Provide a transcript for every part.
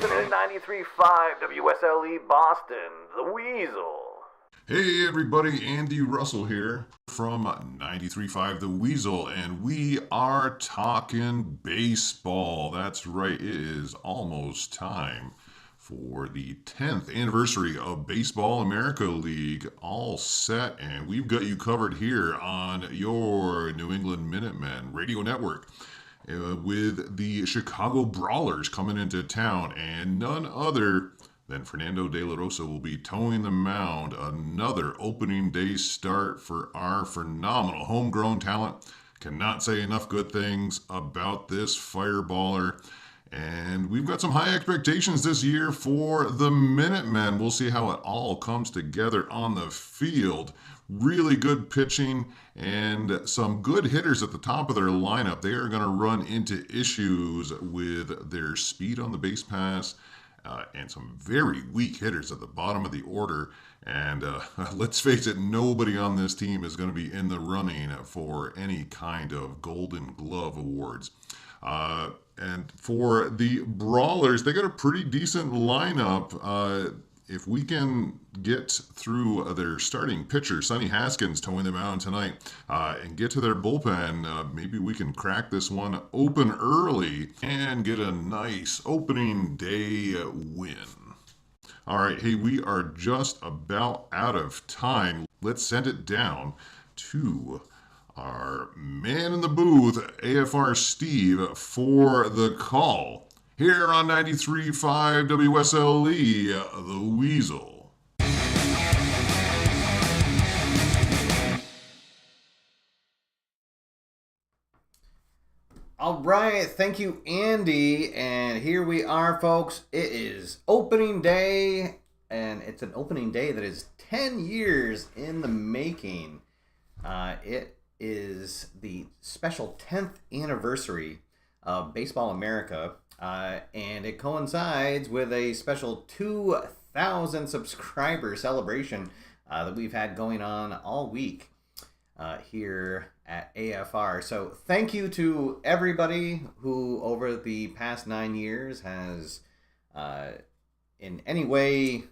listening to 93.5 WSLE Boston, The Weasel. Hey everybody, Andy Russell here from 93.5 The Weasel, and we are talking baseball. That's right, it is almost time for the 10th anniversary of Baseball America League, all set, and we've got you covered here on your New England Minutemen radio network. With the Chicago Brawlers coming into town, and none other than Fernando de la Rosa will be towing the mound. Another opening day start for our phenomenal homegrown talent. Cannot say enough good things about this fireballer. And we've got some high expectations this year for the Minutemen. We'll see how it all comes together on the field. Really good pitching and some good hitters at the top of their lineup. They are going to run into issues with their speed on the base pass and some very weak hitters at the bottom of the order. And let's face it, nobody on this team is going to be in the running for any kind of Golden Glove awards. And for the Brawlers, they got a pretty decent lineup. If we can get through their starting pitcher, Sonny Haskins, towing them out tonight, and get to their bullpen, maybe we can crack this one open early and get a nice opening day win. All right, hey, we are just about out of time. Let's send it down to our man in the booth, AFR Steve, for the call. Here on 93.5 WSLE, The Weasel. All right, thank you, Andy. And here we are, folks. It is opening day, and it's an opening day that is 10 years in the making. It is the special 10th anniversary of Baseball America. And it coincides with a special 2,000 subscriber celebration that we've had going on all week here at AFR. So thank you to everybody who over the past 9 years has in any way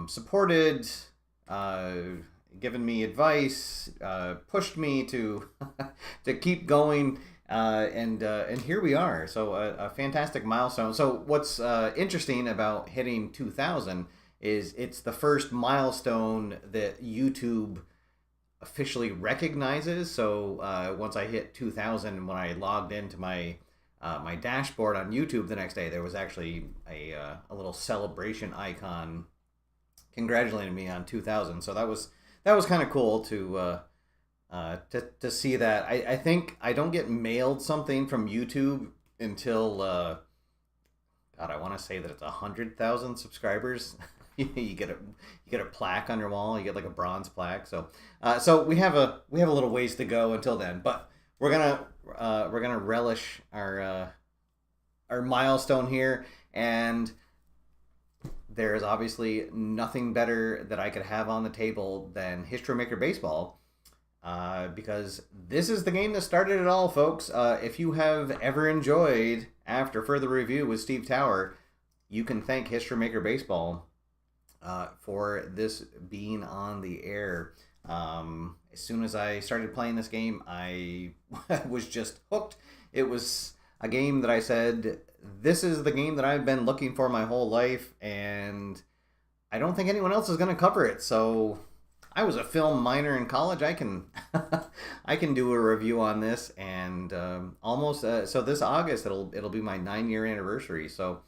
supported, given me advice, pushed me to to keep going. And here we are. So a fantastic milestone. So what's interesting about hitting 2,000 is it's the first milestone that YouTube officially recognizes. So once I hit 2,000, when I logged into my my dashboard on YouTube the next day, there was actually a little celebration icon congratulating me on 2,000. So that was kind of cool to see that. I think I don't get mailed something from YouTube until God, I want to say that it's 100,000 subscribers. you get a plaque on your wall. You get like a bronze plaque. So we have a little ways to go until then. But we're gonna relish our milestone here, and there is obviously nothing better that I could have on the table than History Maker Baseball. Because this is the game that started it all, folks. If you have ever enjoyed After Further Review with Steve Tower, you can thank History Maker Baseball for this being on the air. As soon as I started playing this game, I was just hooked. It was a game that I said, this is the game that I've been looking for my whole life, and I don't think anyone else is going to cover it, so I was a film minor in college. I can I can do a review on this, and almost so this August it'll be my 9-year anniversary. So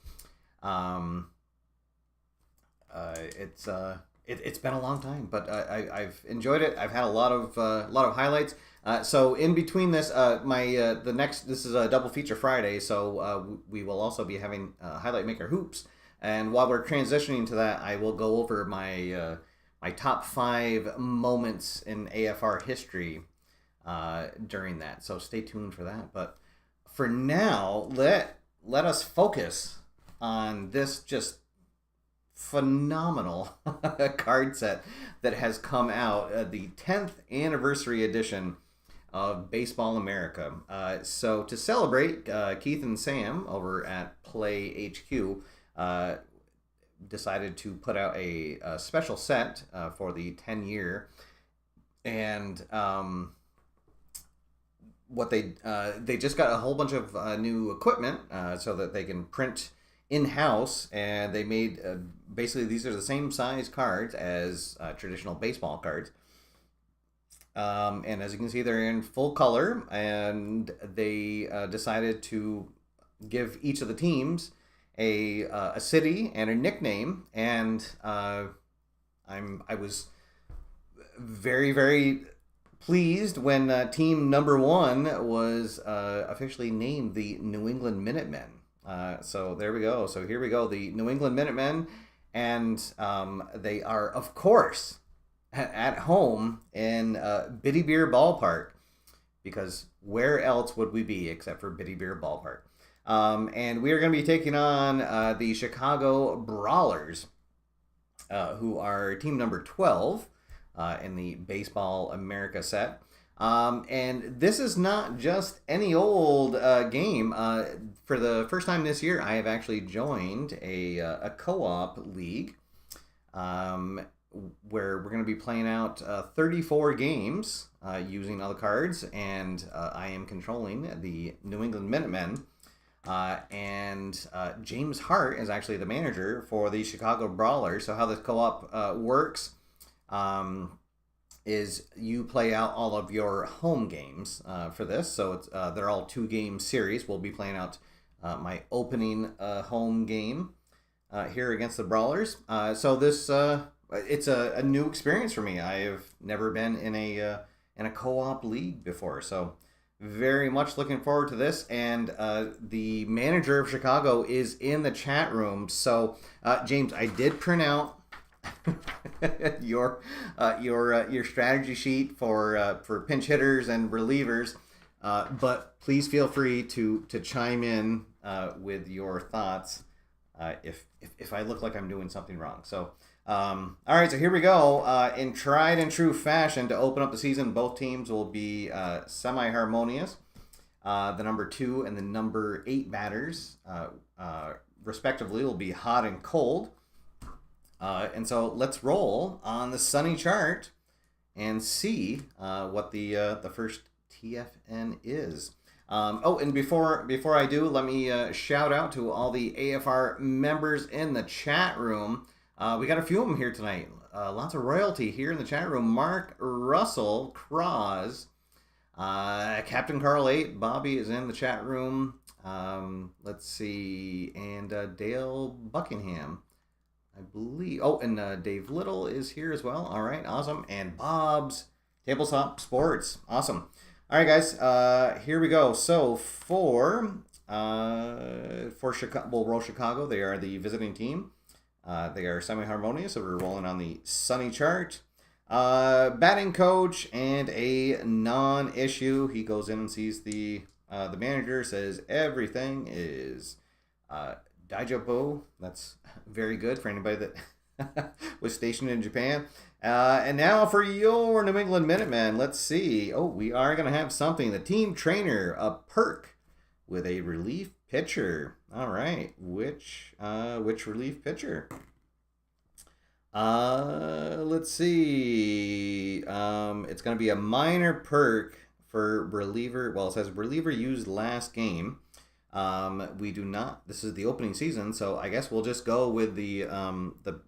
it's been a long time, but I've enjoyed it. I've had a lot of highlights. So in between this, this is a double feature Friday. So we will also be having Highlight Maker Hoops, and while we're transitioning to that, I will go over my my top 5 moments in AFR history during that. So stay tuned for that. But for now, let us focus on this just phenomenal card set that has come out, the 10th anniversary edition of Baseball America. So to celebrate, Keith and Sam over at Play HQ decided to put out a special set for the 10-year. And what they just got a whole bunch of new equipment so that they can print in-house, and they made basically these are the same size cards as traditional baseball cards. And as you can see, they're in full color, and they decided to give each of the teams a city and a nickname. And I was very, very pleased when team number 1 was officially named the New England Minutemen. So there we go. So here we go, the New England Minutemen, and they are, of course, at home in Bitty Beer Ballpark, because where else would we be except for Bitty Beer Ballpark? And we are going to be taking on the Chicago Brawlers, who are team number 12 in the Baseball America set. And this is not just any old game. For the first time this year, I have actually joined a co-op league where we're going to be playing out 34 games using all the cards, and I am controlling the New England Minutemen. And James Hart is actually the manager for the Chicago Brawlers. So how this co-op works is you play out all of your home games for this. So it's, they're all 2-game series. We'll be playing out my opening home game here against the Brawlers. So this it's a new experience for me. I have never been in a co-op league before, so very much looking forward to this. And the manager of Chicago is in the chat room. So James, I did print out your strategy sheet for pinch hitters and relievers, but please feel free to chime in with your thoughts if I look like I'm doing something wrong. So all right, so here we go. In tried and true fashion, to open up the season, both teams will be semi-harmonious. The number 2 and the number 8 batters, respectively, will be hot and cold. And so let's roll on the sunny chart and see what the first TFN is. And before I do, let me shout out to all the AFR members in the chat room. We got a few of them here tonight. Lots of royalty here in the chat room. Mark, Russell, Cross, Captain Carl 8, Bobby is in the chat room. Let's see, and Dale Buckingham, I believe. Oh, and Dave Little is here as well. All right, awesome. And Bob's Tabletop Sports, awesome. All right, guys, here we go. So for Chicago, we'll roll Chicago. They are the visiting team. They are semi-harmonious, so we're rolling on the sunny chart. Batting coach and a non-issue. He goes in and sees the manager, says everything is Daijobu. That's very good for anybody that was stationed in Japan. And now for your New England Minutemen. Let's see. Oh, we are going to have something. The team trainer, a perk with a relief pitcher. All right. Which relief pitcher? Let's see. It's going to be a minor perk for reliever. Well, it says reliever used last game. We do not. This is the opening season, so I guess we'll just go with the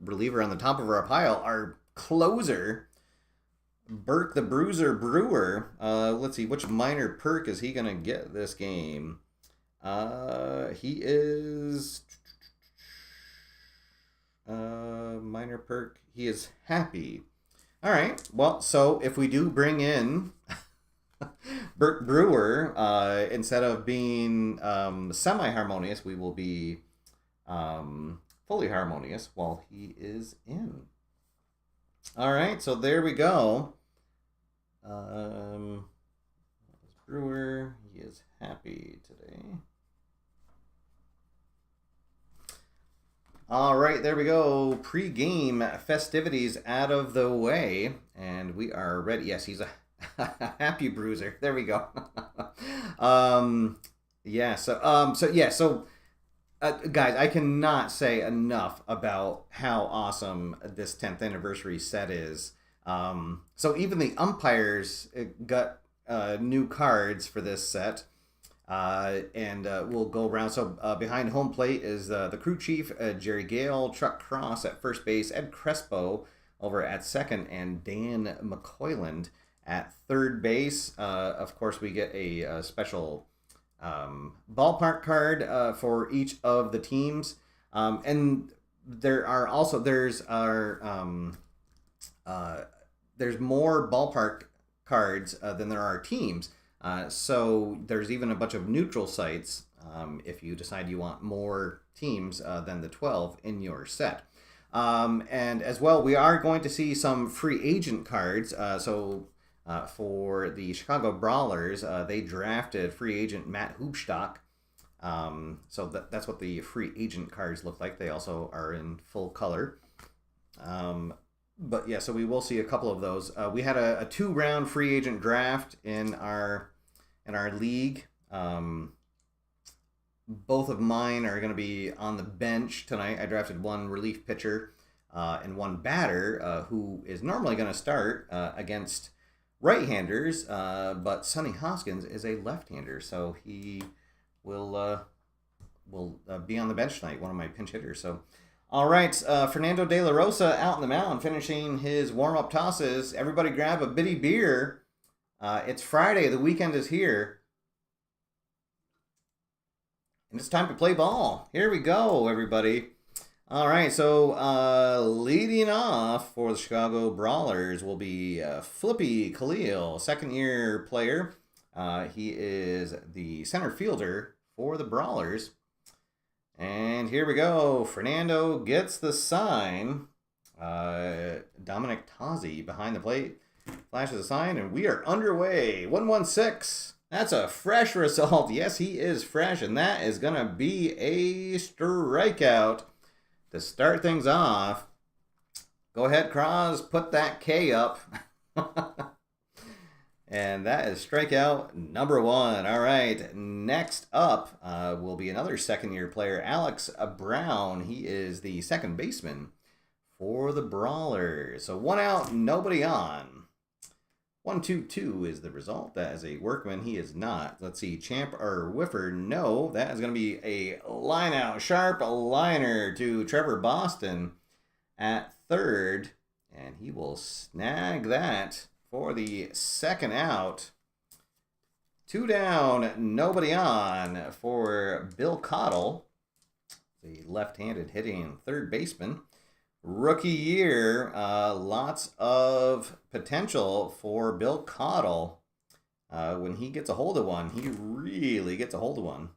reliever on the top of our pile. Our closer, Burke the Bruiser Brewer. Let's see, which minor perk is he gonna get this game? He is minor perk. He is happy. All right. Well, so if we do bring in Burke Brewer, instead of being semi-harmonious, we will be fully harmonious while he is in. All right, so there we go. Brewer, he is happy today. All right, there we go. Pre-game festivities out of the way, and we are ready. Yes, he's a Happy Bruiser. There we go. Guys, I cannot say enough about how awesome this 10th anniversary set is. So even the umpires got new cards for this set. And we'll go around. So behind home plate is the crew chief, Jerry Gale, Chuck Cross at first base, Ed Crespo over at second, and Dan McCoyland at third base. Of course, we get a special ballpark card for each of the teams. And there's more ballpark cards than there are teams. So there's even a bunch of neutral sites if you decide you want more teams than the 12 in your set. And as well, we are going to see some free agent cards. For the Chicago Brawlers, they drafted free agent Matt Hoopstock. So that's what the free agent cards look like. They also are in full color. But yeah, so we will see a couple of those. We had a 2-round free agent draft in our league. Both of mine are going to be on the bench tonight. I drafted one relief pitcher and one batter who is normally going to start against right-handers, but Sonny Hoskins is a left-hander, so he will be on the bench tonight, one of my pinch hitters. So, all right, Fernando de la Rosa out in the mound, finishing his warm-up tosses. Everybody grab a bitty beer. It's Friday. The weekend is here. And it's time to play ball. Here we go, everybody. All right, so leading off for the Chicago Brawlers will be Flippy Khalil, second-year player. He is the center fielder for the Brawlers. And here we go. Fernando gets the sign. Dominic Tozzi behind the plate flashes a sign, and we are underway. 1-1-6. That's a fresh result. Yes, he is fresh, and that is going to be a strikeout to start things off. Go ahead, Cross. Put that K up. And that is strikeout number 1. All right, next up will be another second-year player, Alex Brown. He is the second baseman for the Brawlers. So 1 out, nobody on. 1-2-2 is the result. That is a workman. He is not. Let's see, champ or whiffer. No, that is going to be a line out. Sharp liner to Trevor Boston at third. And he will snag that for the second out. 2 down, nobody on for Bill Cottle, the left-handed hitting third baseman. Rookie year, lots of potential for Bill Cottle. When he gets a hold of one, he really gets a hold of one.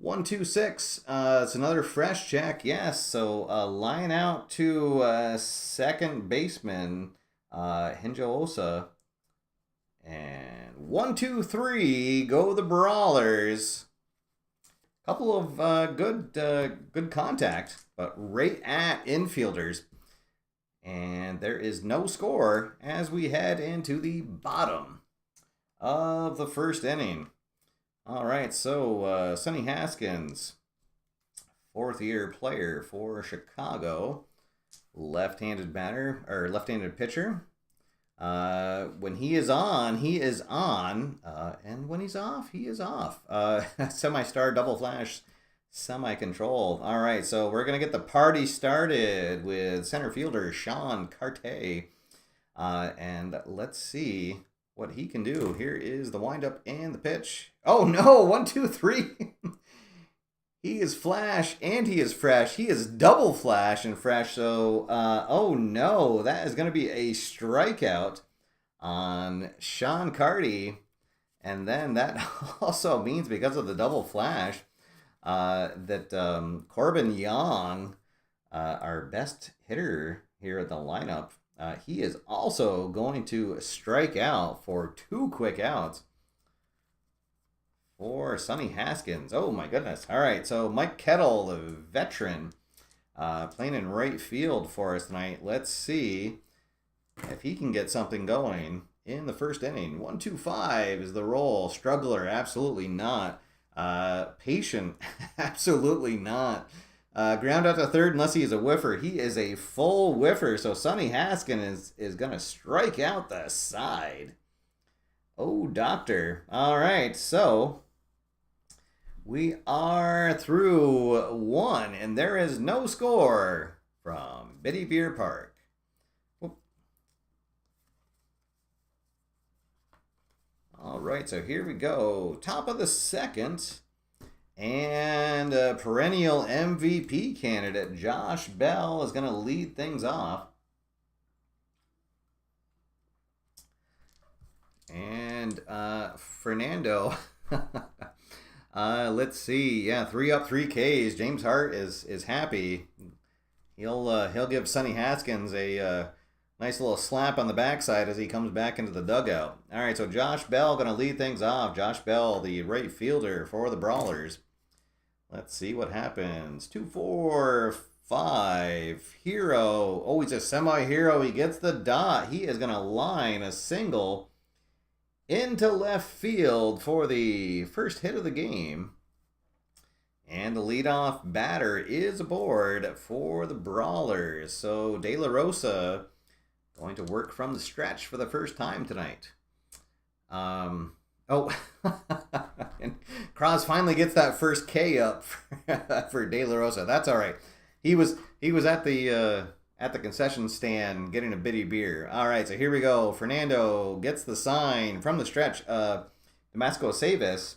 1-2-6, it's another fresh check, yes. So line out to second baseman, Hinjo Osa. And 1-2-3, go the Brawlers. Couple of good contact, but right at infielders. And there is no score as we head into the bottom of the first inning. All right, so Sonny Haskins, fourth-year player for Chicago, left-handed batter or left-handed pitcher. When he is on, he is on, and when he's off, he is off. Semi-star, double flash, semi-control. All right, so we're going to get the party started with center fielder Sean Carte. And let's see what he can do. Here is the windup and the pitch. Oh, no, 1-2-3. He is flash and he is fresh. He is double flash and fresh. So, oh no, that is going to be a strikeout on Sean Carty. And then that also means, because of the double flash, that Corbin Young, our best hitter here at the lineup, he is also going to strike out for 2 quick outs for Sonny Haskins. Oh my goodness. All right, so Mike Kettle, the veteran, playing in right field for us tonight. Let's see if he can get something going in the first inning. 1-2-5 is the roll. Struggler, absolutely not. Patient, absolutely not. Ground out to third unless he is a whiffer. He is a full whiffer, so Sonny Haskins is going to strike out the side. Oh, doctor. All right, so we are through one, and there is no score from Biddy Beer Park. Whoop. All right, so here we go. Top of the second, and perennial MVP candidate Josh Bell is going to lead things off. And Fernando, let's see. Yeah, 3 up, 3 Ks. James Hart is happy. He'll give Sonny Haskins a nice little slap on the backside as he comes back into the dugout. All right, so Josh Bell going to lead things off. Josh Bell, the right fielder for the Brawlers. Let's see what happens. 2-4-5. Hero. Oh, he's a semi-hero. He gets the dot. He is going to line a single into left field for the first hit of the game. And the leadoff batter is aboard for the Brawlers. So De La Rosa going to work from the stretch for the first time tonight. And Cross finally gets that first K up for De La Rosa. That's all right. He was at the concession stand getting a bitty beer. All right, so here we go. Fernando gets the sign from the stretch. Damasco Savis,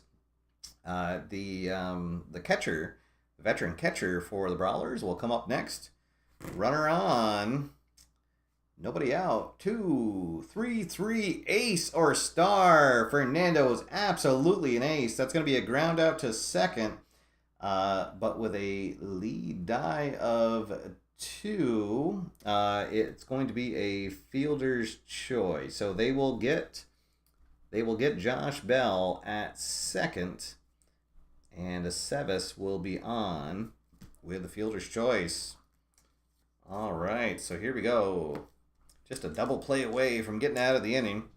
the catcher, the veteran catcher for the Brawlers, will come up next. Runner on. Nobody out. 2-3-3 ace or star. Fernando is absolutely an ace. That's going to be a ground out to second, but with a lead die of 2, it's going to be a fielder's choice. So they will get Josh Bell at second, and Aceves will be on with the fielder's choice. All right, so here we go. Just a double play away from getting out of the inning.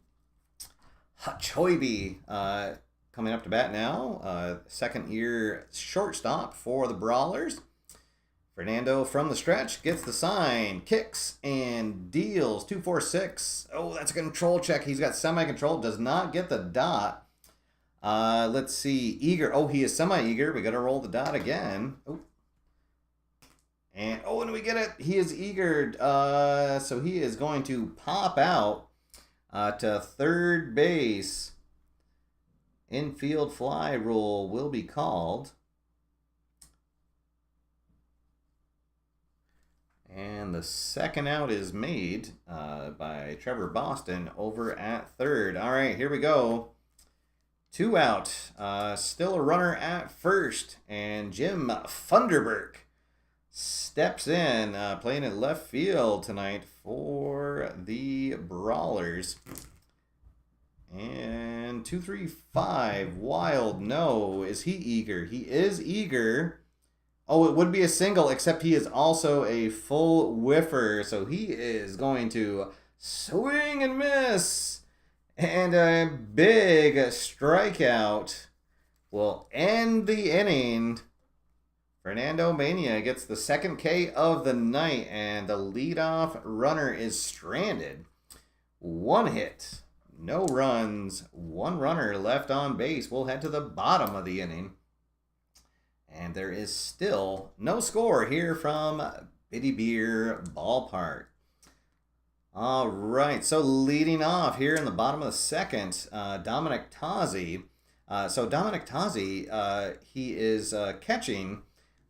Hutch Hoiby coming up to bat now. Second-year shortstop for the Brawlers. Fernando from the stretch gets the sign, kicks, and deals. 2-4-6. Oh, that's a control check. He's got semi-control. Does not get the dot. Let's see. Eager. Oh, he is semi-eager. We got to roll the dot again. Oh. And we get it. He is eager. So he is going to pop out to third base. Infield fly rule will be called. And the second out is made by Trevor Boston over at third. All right, here we go. 2 out. Still a runner at first. And Jim Funderburk steps in, playing in left field tonight for the Brawlers. And 2-3-5. Wild. No. Is he eager? He is eager. Oh, it would be a single, except he is also a full whiffer. So he is going to swing and miss. And a big strikeout will end the inning. Fernando Mania gets the second K of the night, and the leadoff runner is stranded. 1 hit, no runs, 1 runner left on base. We'll head to the bottom of the inning. And there is still no score here from Biddy Beer Ballpark. All right, so leading off here in the bottom of the second, Dominic Tozzi. So Dominic Tozzi, he is catching,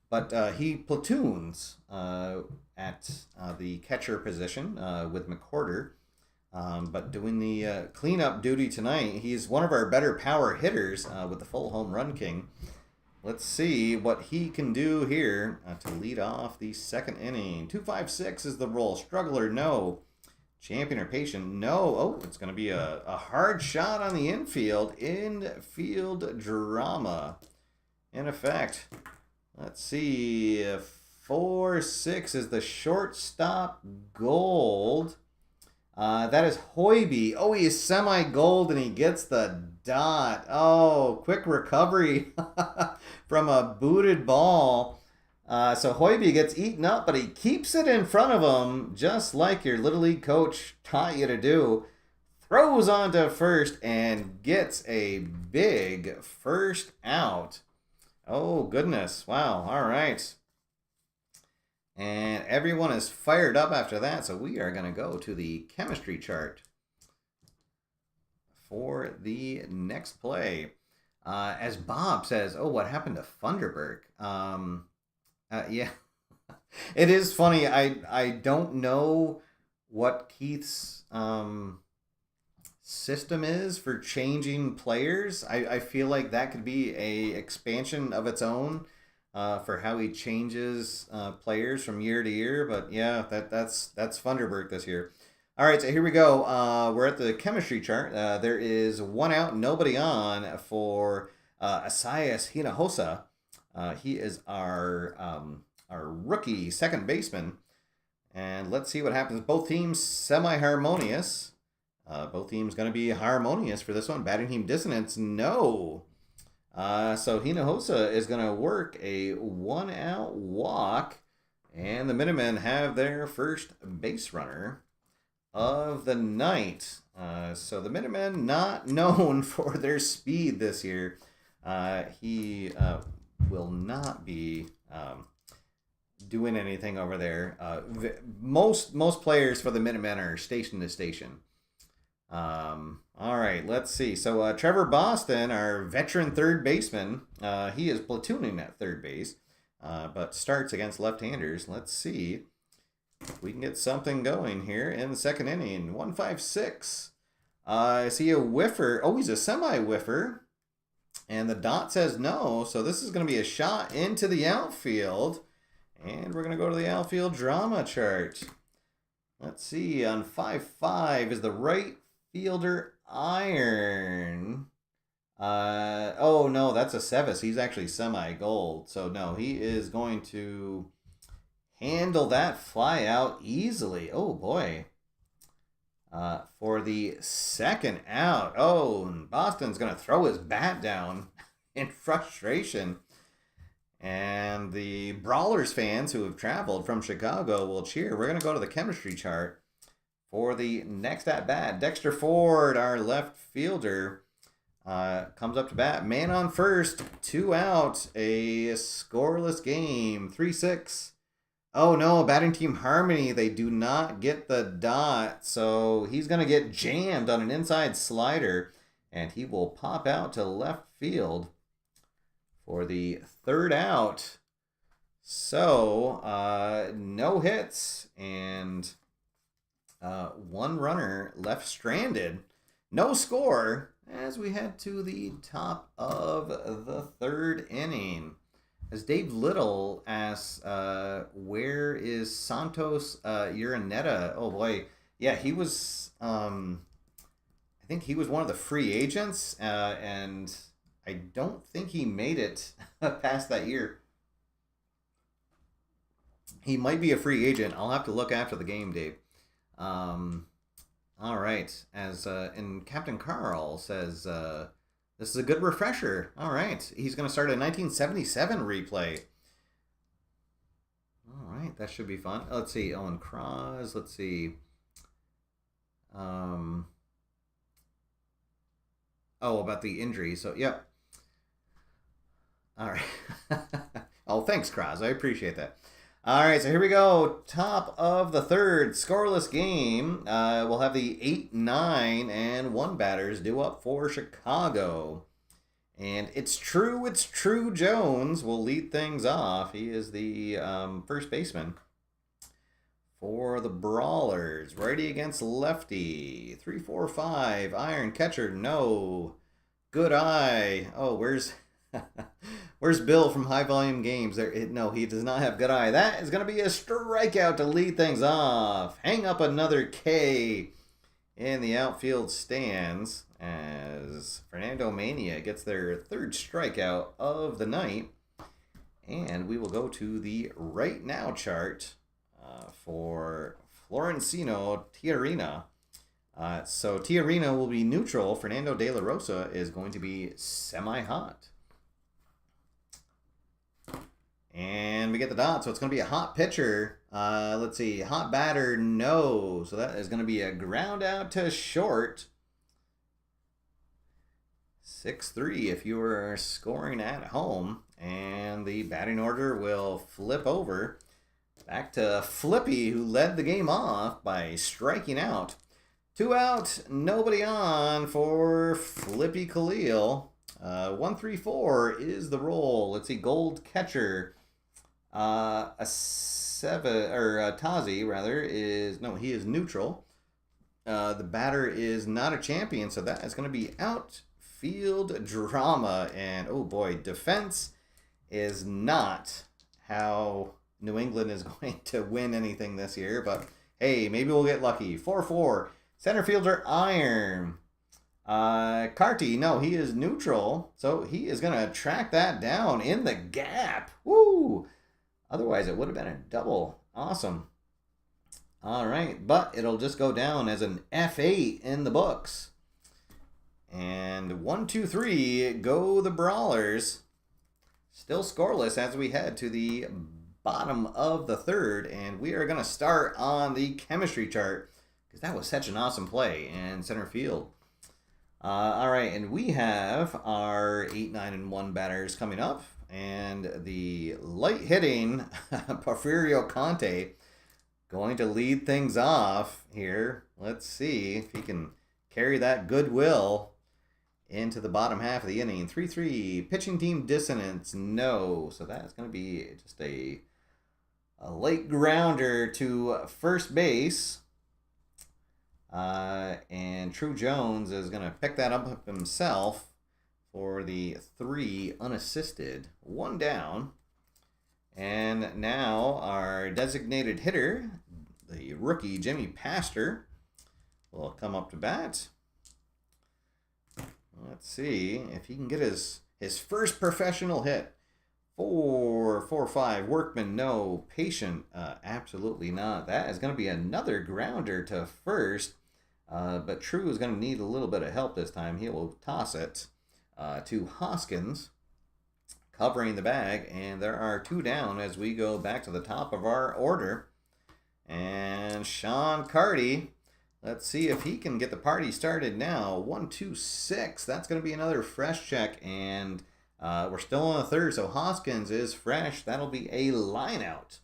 but he platoons at the catcher position with McCorder. But doing the cleanup duty tonight, he's one of our better power hitters with the full home run king. Let's see what he can do here to lead off the second inning. 2-5-6 is the roll. Struggler, no. Champion or patient, no. Oh, it's going to be a hard shot on the infield. Infield drama. In effect, let's see. 4-6 is the shortstop gold. That is Hoiby. Oh, he is semi-gold and he gets the dot. Oh, quick recovery from a booted ball. So Hoiby gets eaten up, but he keeps it in front of him, just like your Little League coach taught you to do. Throws onto first and gets a big first out. Oh, goodness. Wow. All right. And everyone is fired up after that, so we are going to go to the chemistry chart for the next play. As Bob says, oh, what happened to Funderburg? Yeah, it is funny. I don't know what Keith's system is for changing players. I feel like that could be a expansion of its own. For how he changes players from year to year. But yeah, that's Funderburg this year. All right, so here we go. We're at the chemistry chart. There is one out, nobody on for Asias Hinojosa. He is our rookie second baseman. And let's see what happens. Both teams semi-harmonious. Both teams going to be harmonious for this one. Batting team dissonance, no. So Hinojosa is going to work a 1-out walk, and the Minutemen have their first base runner of the night. So the Minutemen not known for their speed this year. He will not be doing anything over there. Most players for the Minutemen are station to station. All right, let's see. So Trevor Boston, our veteran third baseman, he is platooning at third base, but starts against left-handers. Let's see if we can get something going here in the second inning. 1-5-6. Is he a whiffer? Oh, he's a semi-whiffer. And the dot says no, so this is going to be a shot into the outfield. And we're going to go to the outfield drama chart. Let's see, on 5-5 is the right fielder iron. Oh no, that's a Sevis. He's actually semi-gold. So no, he is going to handle that fly out easily. Oh boy. For the second out. Oh, and Boston's going to throw his bat down in frustration. And the Brawlers fans who have traveled from Chicago will cheer. We're going to go to the chemistry chart. For the next at-bat, Dexter Ford, our left fielder, comes up to bat. Man on first, 2 out, a scoreless game, 3-6. Oh no, batting team harmony, they do not get the dot, so he's going to get jammed on an inside slider, and he will pop out to left field for the third out. So, no hits, and one runner left stranded. No score as we head to the top of the third inning. As Dave Little asks, where is Santos Uraneta? Oh boy. Yeah, he was, I think he was one of the free agents, and I don't think he made it past that year. He might be a free agent. I'll have to look after the game, Dave. All right. As and Captain Carl says, this is a good refresher. All right. He's going to start a 1977 replay. All right. That should be fun. Let's see. Owen Cross. Let's see. Oh, about the injury. So, yep. All right. Oh, thanks, Cross. I appreciate that. All right, so here we go. Top of the third, scoreless game. We'll have the 8, 9, and 1 batters due up for Chicago. And it's true Jones will lead things off. He is the first baseman for the Brawlers. Righty against lefty. 3-4-5. Iron catcher, no. Good eye. Oh, where's Bill from High Volume Games? No, he does not have good eye. That is going to be a strikeout to lead things off. Hang up another K in the outfield stands as Fernando Mania gets their third strikeout of the night. And we will go to the right now chart for Florencino Tiarina. So Tiarina will be neutral. Fernando de la Rosa is going to be semi-hot. And we get the dot, so it's going to be a hot pitcher. Let's see, hot batter, no. So that is going to be a ground out to short. 6-3 if you are scoring at home. And the batting order will flip over. Back to Flippy, who led the game off by striking out. 2 out, nobody on for Flippy Khalil. 1-3-4 is the roll. Let's see, Gold Catcher. Tazi rather is he is neutral. The batter is not a champion, so that is going to be outfield drama. And oh boy, defense is not how New England is going to win anything this year. But hey, maybe we'll get lucky. 4-4. Center fielder Iron. Carty, no, he is neutral, so he is going to track that down in the gap. Woo! Otherwise, it would have been a double. Awesome. All right, but it'll just go down as an F8 in the books. And 1-2-3, go the Brawlers. Still scoreless as we head to the bottom of the third, and we are going to start on the chemistry chart because that was such an awesome play in center field. All right, and we have our 8, 9, and 1 batters coming up. And the light-hitting Porfirio Conte going to lead things off here. Let's see if he can carry that goodwill into the bottom half of the inning. 3-3, pitching team dissonance, no. So that's going to be just a late grounder to first base. And True Jones is going to pick that up himself for the 3 unassisted, 1 down. And now our designated hitter, the rookie Jimmy Pastor, will come up to bat. Let's see if he can get his first professional hit. 4-5, Workman, no. Patient, absolutely not. That is going to be another grounder to first. But True is going to need a little bit of help this time. He will toss it to Hoskins, covering the bag, and there are 2 down as we go back to the top of our order. And Sean Carty, let's see if he can get the party started now. 1-2-6, that's going to be another fresh check, and we're still on the third, so Hoskins is fresh. That'll be a line out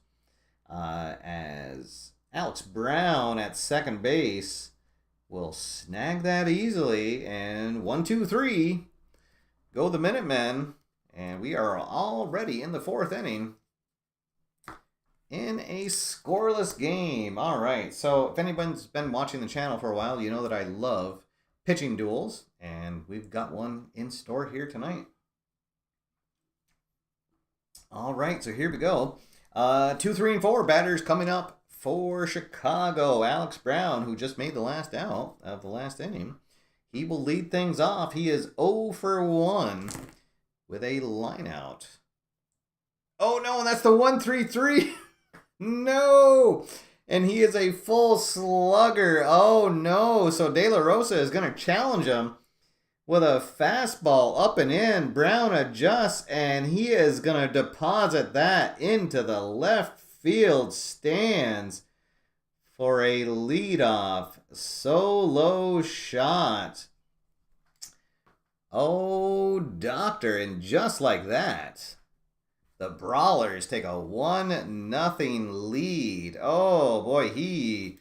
as Alex Brown at second base will snag that easily, and 1-2-3. Go the Minutemen, and we are already in the 4th inning in a scoreless game. All right, so if anyone's been watching the channel for a while, you know that I love pitching duels, and we've got one in store here tonight. All right, so here we go. 2, 3, and 4 batters coming up for Chicago. Alex Brown, who just made the last out of the last inning. He will lead things off. He is 0 for 1 with a line out. Oh no, and that's the 1-3-3. No! And he is a full slugger. Oh no. So De La Rosa is going to challenge him with a fastball up and in. Brown adjusts, and he is going to deposit that into the left field stands for a leadoff solo shot. Oh, doctor. And just like that, the Brawlers take a 1-0 lead. Oh, boy, he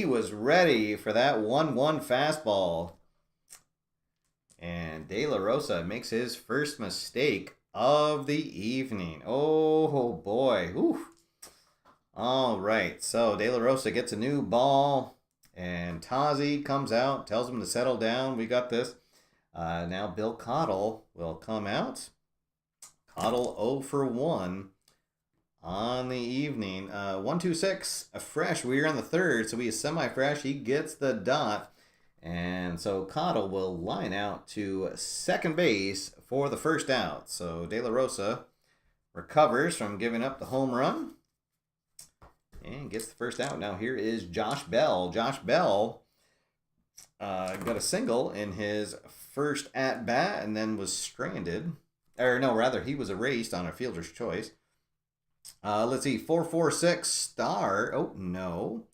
was ready for that 1-1 fastball. And De La Rosa makes his first mistake of the evening. Oh, boy. Whew. All right, so De La Rosa gets a new ball, and Tazi comes out, tells him to settle down. We got this. Now Bill Cottle will come out. Cottle 0 for 1 on the evening. 1-2-6, a fresh. We're in the third, so he's semi-fresh. He gets the dot. And so Cottle will line out to second base for the first out. So De La Rosa recovers from giving up the home run and gets the first out. Now here is Josh Bell. Josh Bell got a single in his first at-bat and then was stranded. Or no, rather, he was erased on a fielder's choice. Let's see, 446 star. Oh, no.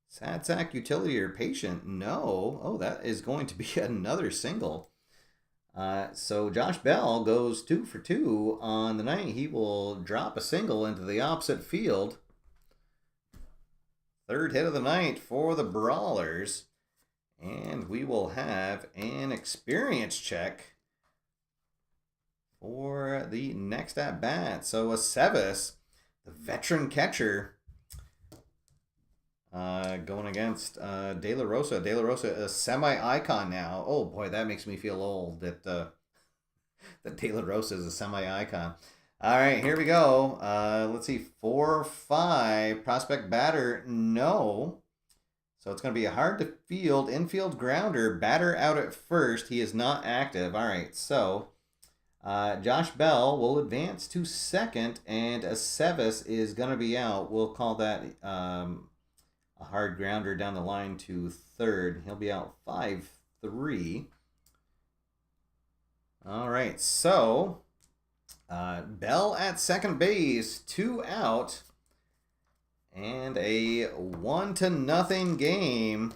Sad sack utility or patient. No. Oh, that is going to be another single. So Josh Bell goes 2 for 2 on the night. He will drop a single into the opposite field. Third hit of the night for the Brawlers. And we will have an experience check for the next at-bat. So Aceves, the veteran catcher, going against De La Rosa. De La Rosa, a semi-icon now. Oh boy, that makes me feel old that De La Rosa is a semi-icon. All right, here we go. Let's see, 4-5. Prospect batter, no. So it's going to be a hard to field infield grounder. Batter out at first. He is not active. All right, so Josh Bell will advance to second, and Aceves is going to be out. We'll call that a hard grounder down the line to third. He'll be out 5-3. All right, so Bell at second base, 2 out, and a 1-0 game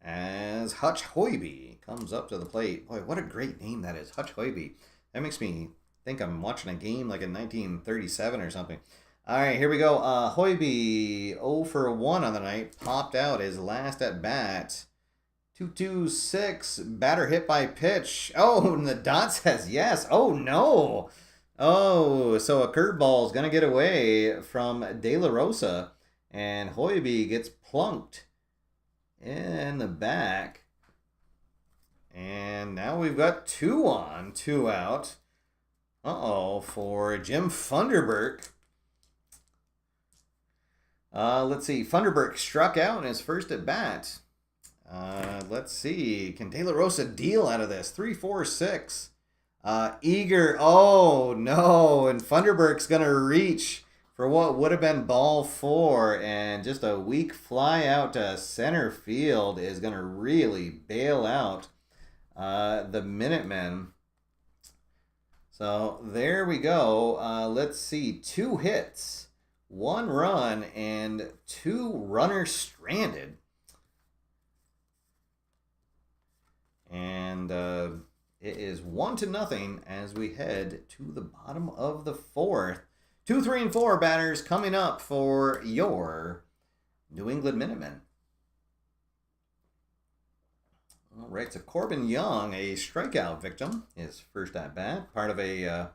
as Hutch Hoiby comes up to the plate. Boy, what a great name that is, Hutch Hoiby. That makes me think I'm watching a game like in 1937 or something. All right, here we go. Hoiby, 0 for 1 on the night, popped out his last at bat. 2-2-6, batter hit by pitch. Oh, and the dot says yes. Oh, no. Oh, so a curveball is going to get away from De La Rosa, and Hoiby gets plunked in the back. And now we've got 2 on, 2 out. Uh-oh, for Jim Funderburk. Let's see, Funderburk struck out in his first at bat. Let's see, can De La Rosa deal out of this? 3-4-6. Eager, oh no, and Funderburk's going to reach for what would have been ball 4, and just a weak fly out to center field is going to really bail out the Minutemen. So there we go. Let's see, 2 hits, 1 run, and 2 runners stranded. And it is 1-0 as we head to the bottom of the 4th. 2, 3, and 4 batters coming up for your New England Minutemen. All right, so Corbin Young, a strikeout victim, his first at bat, part of a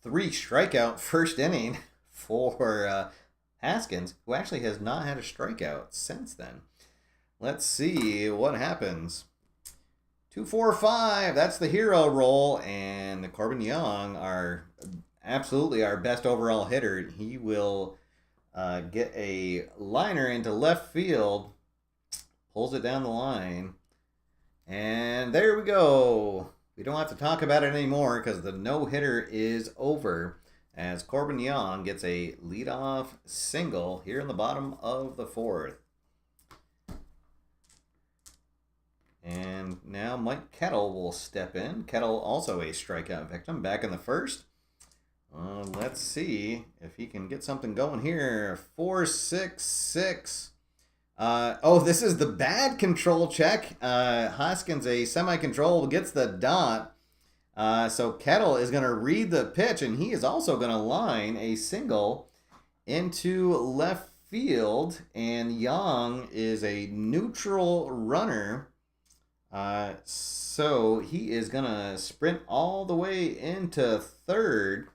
3 strikeout first inning for Haskins, who actually has not had a strikeout since then. Let's see what happens. 2-4-5, that's the hero roll, and Corbin Young, absolutely our best overall hitter. He will get a liner into left field, pulls it down the line, and there we go. We don't have to talk about it anymore because the no-hitter is over as Corbin Young gets a leadoff single here in the bottom of the 4th. And now Mike Kettle will step in. Kettle also a strikeout victim back in the first. Let's see if he can get something going here. 4-6-6. This is the bad control check. Hoskins, a semi-control, gets the dot. So Kettle is going to read the pitch, and he is also going to line a single into left field. And Young is a neutral runner. So he is going to sprint all the way into third.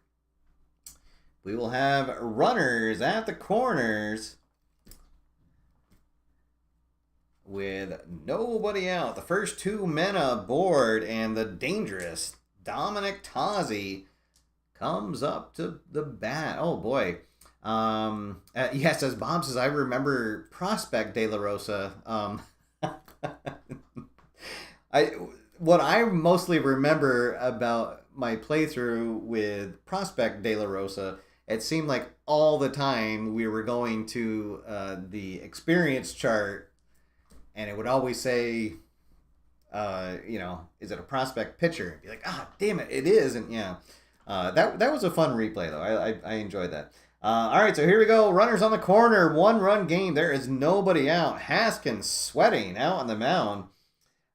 We will have runners at the corners with nobody out. The first 2 men aboard, and the dangerous Dominic Tozzi comes up to the bat. Oh boy. Yes, as Bob says, I remember Prospect De La Rosa. What I mostly remember about my playthrough with Prospect De La Rosa, it seemed like all the time we were going to the experience chart, and it would always say, is it a prospect pitcher? And be like, damn it, it is. And yeah, that was a fun replay though. I enjoyed that. All right, so here we go. Runners on the corner, 1-run game. There is nobody out. Haskins sweating out on the mound.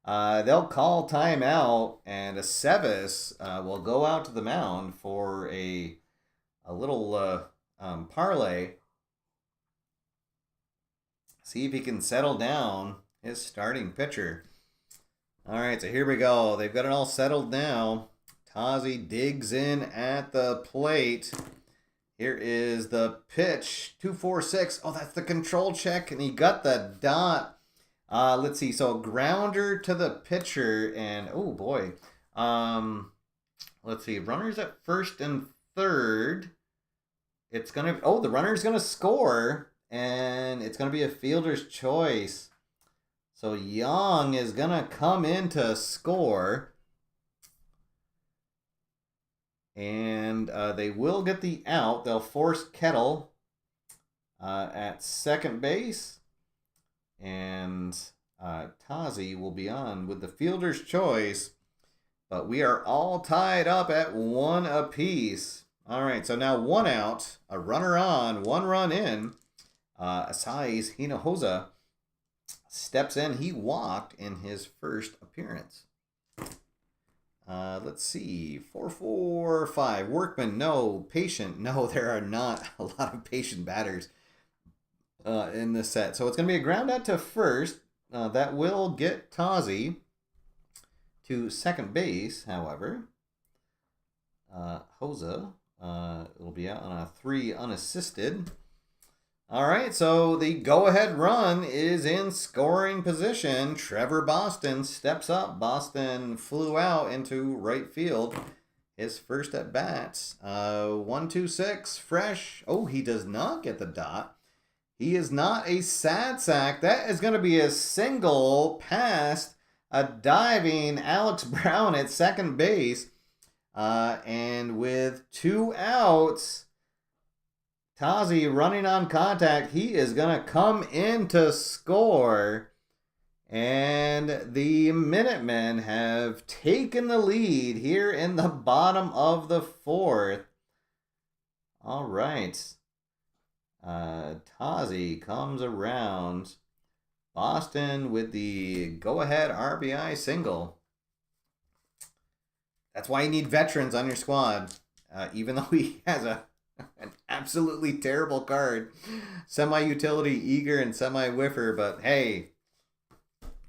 They'll call timeout, and Aceves will go out to the mound for a little parlay. See if he can settle down his starting pitcher. All right, so here we go. They've got it all settled now. Tazi digs in at the plate. Here is the pitch. 2-4-6. Oh, that's the control check, and he got the dot. Let's see. So grounder to the pitcher, and oh boy. Let's see. Runners at first and third. It's gonna. Oh, the runner's gonna score, and it's gonna be a fielder's choice. So Young is gonna come in to score. And they will get the out. They'll force Kettle at second base. And Tazi will be on with the fielder's choice. But we are all tied up at 1 apiece. All right, so now 1 out, a runner on, 1 run in. Asai's Hinojosa steps in. He walked in his first appearance. Let's see. 4-4-5. Workman, no. Patient, no. There are not a lot of patient batters in this set. So it's going to be a ground out to first. That will get Tazi to second base, however. Hosa will be out on a 3 unassisted. All right, so the go-ahead run is in scoring position. Trevor Boston steps up. Boston flew out into right field. His first at bat. 1-2-6, fresh. Oh, he does not get the dot. He is not a sad sack. That is going to be a single past a diving Alex Brown at second base. And with 2 outs, Tazi running on contact. He is going to come in to score. And the Minutemen have taken the lead here in the bottom of the 4th. All right. Tazi comes around. Boston with the go-ahead RBI single. That's why you need veterans on your squad. Even though he has an absolutely terrible card. Semi-utility, eager, and semi-whiffer. But hey,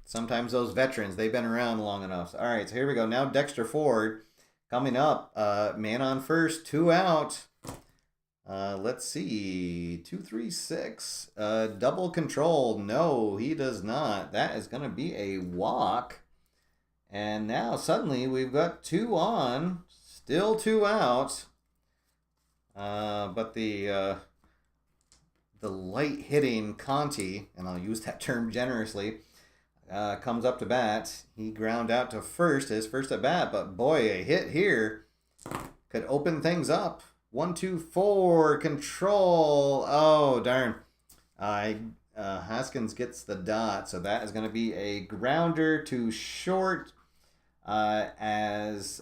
sometimes those veterans, they've been around long enough. All right, so here we go. Now Dexter Ford coming up. Man on first, 2 out. Let's see. 2-3-6. Double control. No, he does not. That is going to be a walk. And now suddenly we've got 2 on. Still 2 out. But the light hitting Conti, and I'll use that term generously, comes up to bat. He ground out to first, his first at bat, but boy, a hit here could open things up. 1-2-4, control. Oh, darn. Haskins gets the dot, so that is going to be a grounder to short. Let's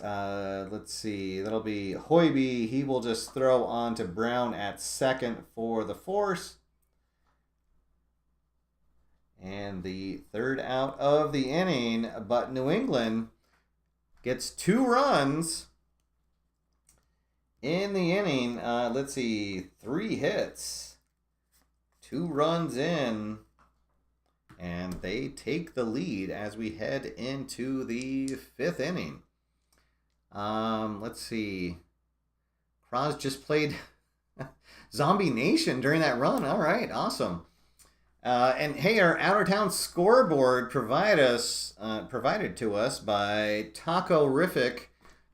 see, that'll be Hoiby. He will just throw on to Brown at second for the force. And the 3rd out of the inning, but New England gets 2 runs in the inning. Let's see, 3 hits, 2 runs in. And they take the lead as we head into the 5th inning. Let's see. Kraz just played Zombie Nation during that run. All right, awesome. And hey, our Outer Town scoreboard provided to us by Taco Riffic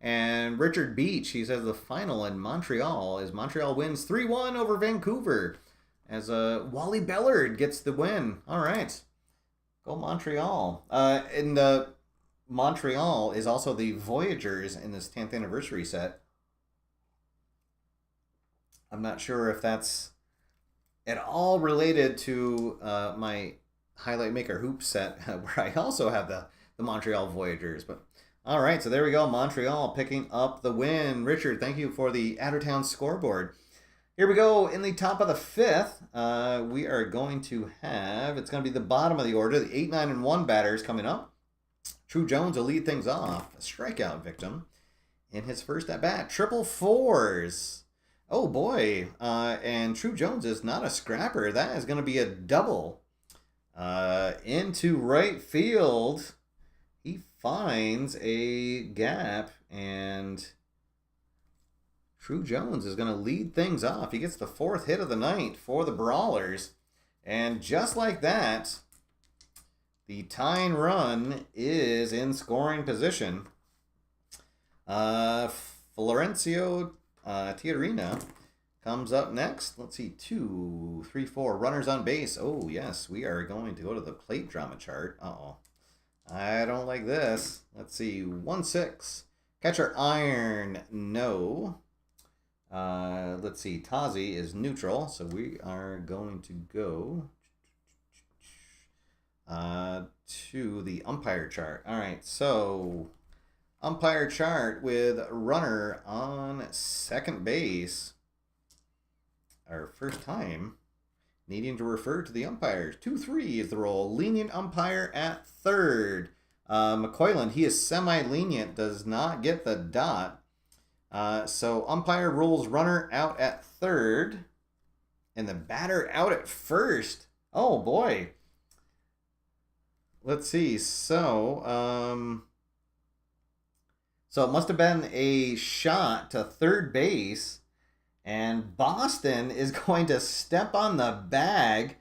and Richard Beach. He says the final in Montreal is Montreal wins 3-1 over Vancouver as Wally Bellard gets the win. All right. Go Montreal. And Montreal is also the Voyagers in this 10th anniversary set. I'm not sure if that's at all related to my Highlight Maker Hoop set where I also have the Montreal Voyagers. But all right, so there we go. Montreal picking up the win. Richard, thank you for the Addertown scoreboard. Here we go. In the top of the fifth, we are going to have, it's going to be the bottom of the order, the 8, 9, and 1 batters coming up. True Jones will lead things off. A strikeout victim in his first at bat. Triple fours. Oh boy. And True Jones is not a scrapper. That is going to be a double. Into right field. He finds a gap, and True Jones is going to lead things off. He gets the 4th hit of the night for the Brawlers. And just like that, the tying run is in scoring position. Florencio Tiarina comes up next. Let's see, 2, 3, 4 runners on base. Oh, yes, we are going to go to the plate drama chart. Uh-oh. I don't like this. Let's see, 1-6. Catcher Iron, no. Let's see, Tazi is neutral, so we are going to go to the umpire chart. All right, so umpire chart with runner on second base. Our first time needing to refer to the umpires. 2-3 is the roll. Lenient umpire at third. McCoyland, he is semi-lenient, does not get the dot. So umpire rules runner out at third, and the batter out at first. Oh boy. Let's see. So it must have been a shot to third base, and Boston is going to step on the bag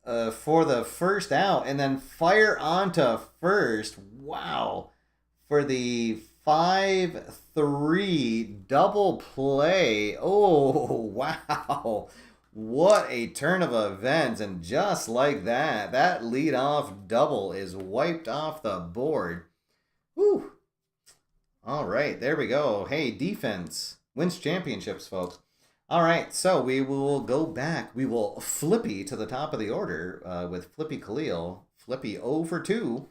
for the first out, and then fire onto first. Wow. For the 5-3 double play. Oh, wow. What a turn of events. And just like that, that leadoff double is wiped off the board. Whew. All right, there we go. Hey, defense wins championships, folks. All right, so we will go back. We will flippy to the top of the order with Flippy Khalil. Flippy 0 for 2.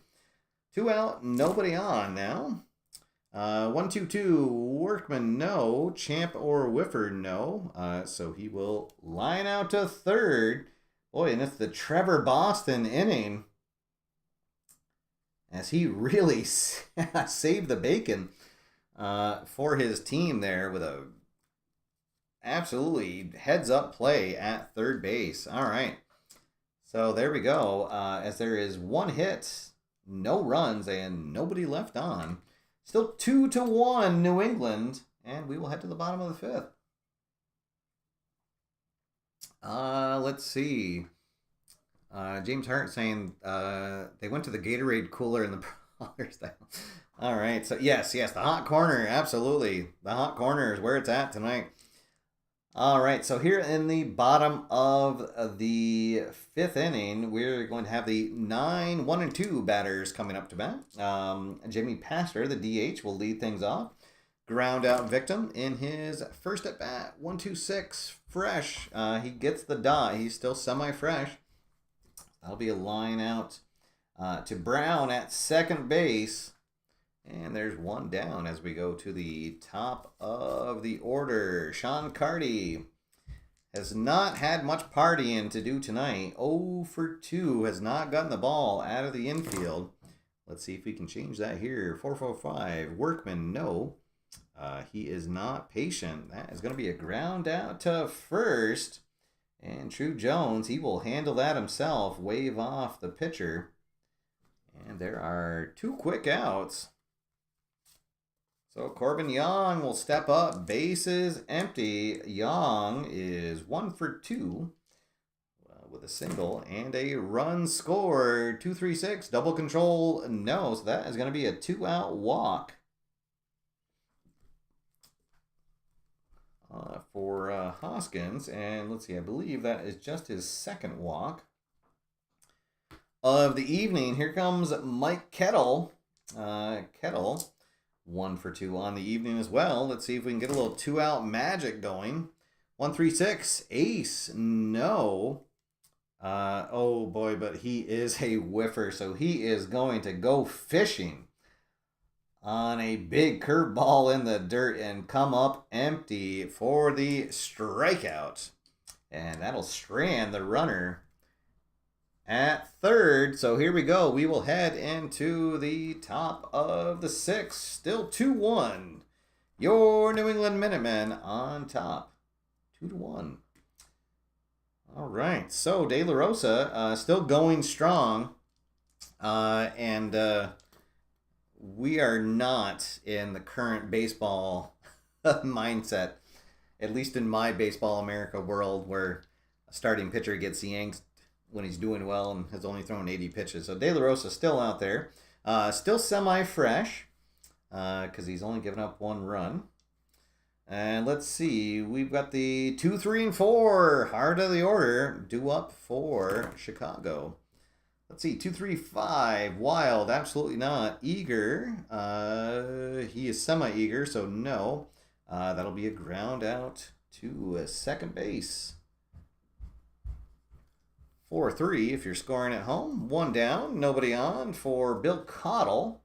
2 out, nobody on now. 1-2-2, Workman, no. Champ or Whiffer, no. So he will line out to third. Boy, and it's the Trevor Boston inning, as he really saved the bacon for his team there with a absolutely heads-up play at third base. All right. So there we go. As there is 1 hit, no runs, and nobody left on. Still 2-1 New England, and we will head to the bottom of the fifth. Let's see. James Hart saying they went to the Gatorade cooler in the Brawlers. All right, so yes, the hot corner, absolutely. The hot corner is where it's at tonight. All right, so here in the bottom of the fifth inning, we're going to have the 9, 1, and 2 batters coming up to bat. Jimmy Pastor, the DH, will lead things off. Ground out victim in his first at bat. 1-2-6, fresh. He gets the dot. He's still semi-fresh. That'll be a line out to Brown at second base. And there's 1 down as we go to the top of the order. Sean Carty has not had much partying to do tonight. 0 for 2, has not gotten the ball out of the infield. Let's see if we can change that here. 4-4-5, Workman, no. He is not patient. That is going to be a ground out to first. And True Jones, he will handle that himself. Wave off the pitcher. And there are 2 quick outs. So Corbin Young will step up. Bases empty. Young is 1 for 2 with a single and a run scored. 2-3-6. Double control. No. So that is going to be a 2-out walk for Hoskins. And let's see. I believe that is just his second walk of the evening. Here comes Mike Kettle. Kettle. 1 for 2 on the evening as well. Let's see if we can get a little 2-out magic going. 1-3-6, ace, no. Oh boy, but he is a whiffer, so he is going to go fishing on a big curveball in the dirt and come up empty for the strikeout. And that'll strand the runner at third. So here we go. We will head into the top of the sixth. Still 2-1. Your New England Minutemen on top. 2-1. All right. So De La Rosa still going strong. And we are not in the current baseball mindset, at least in my Baseball America world, where a starting pitcher gets yanked when he's doing well and has only thrown 80 pitches. So De La Rosa still out there. Still semi-fresh because he's only given up 1 run. And let's see. We've got the 2, 3, and 4. Heart of the order due up for Chicago. Let's see. 2, 3, 5. Wild. Absolutely not. Eager. He is semi-eager, so no. That'll be a ground out to second base. 4-3 if you're scoring at home. 1 down, nobody on for Bill Cottle.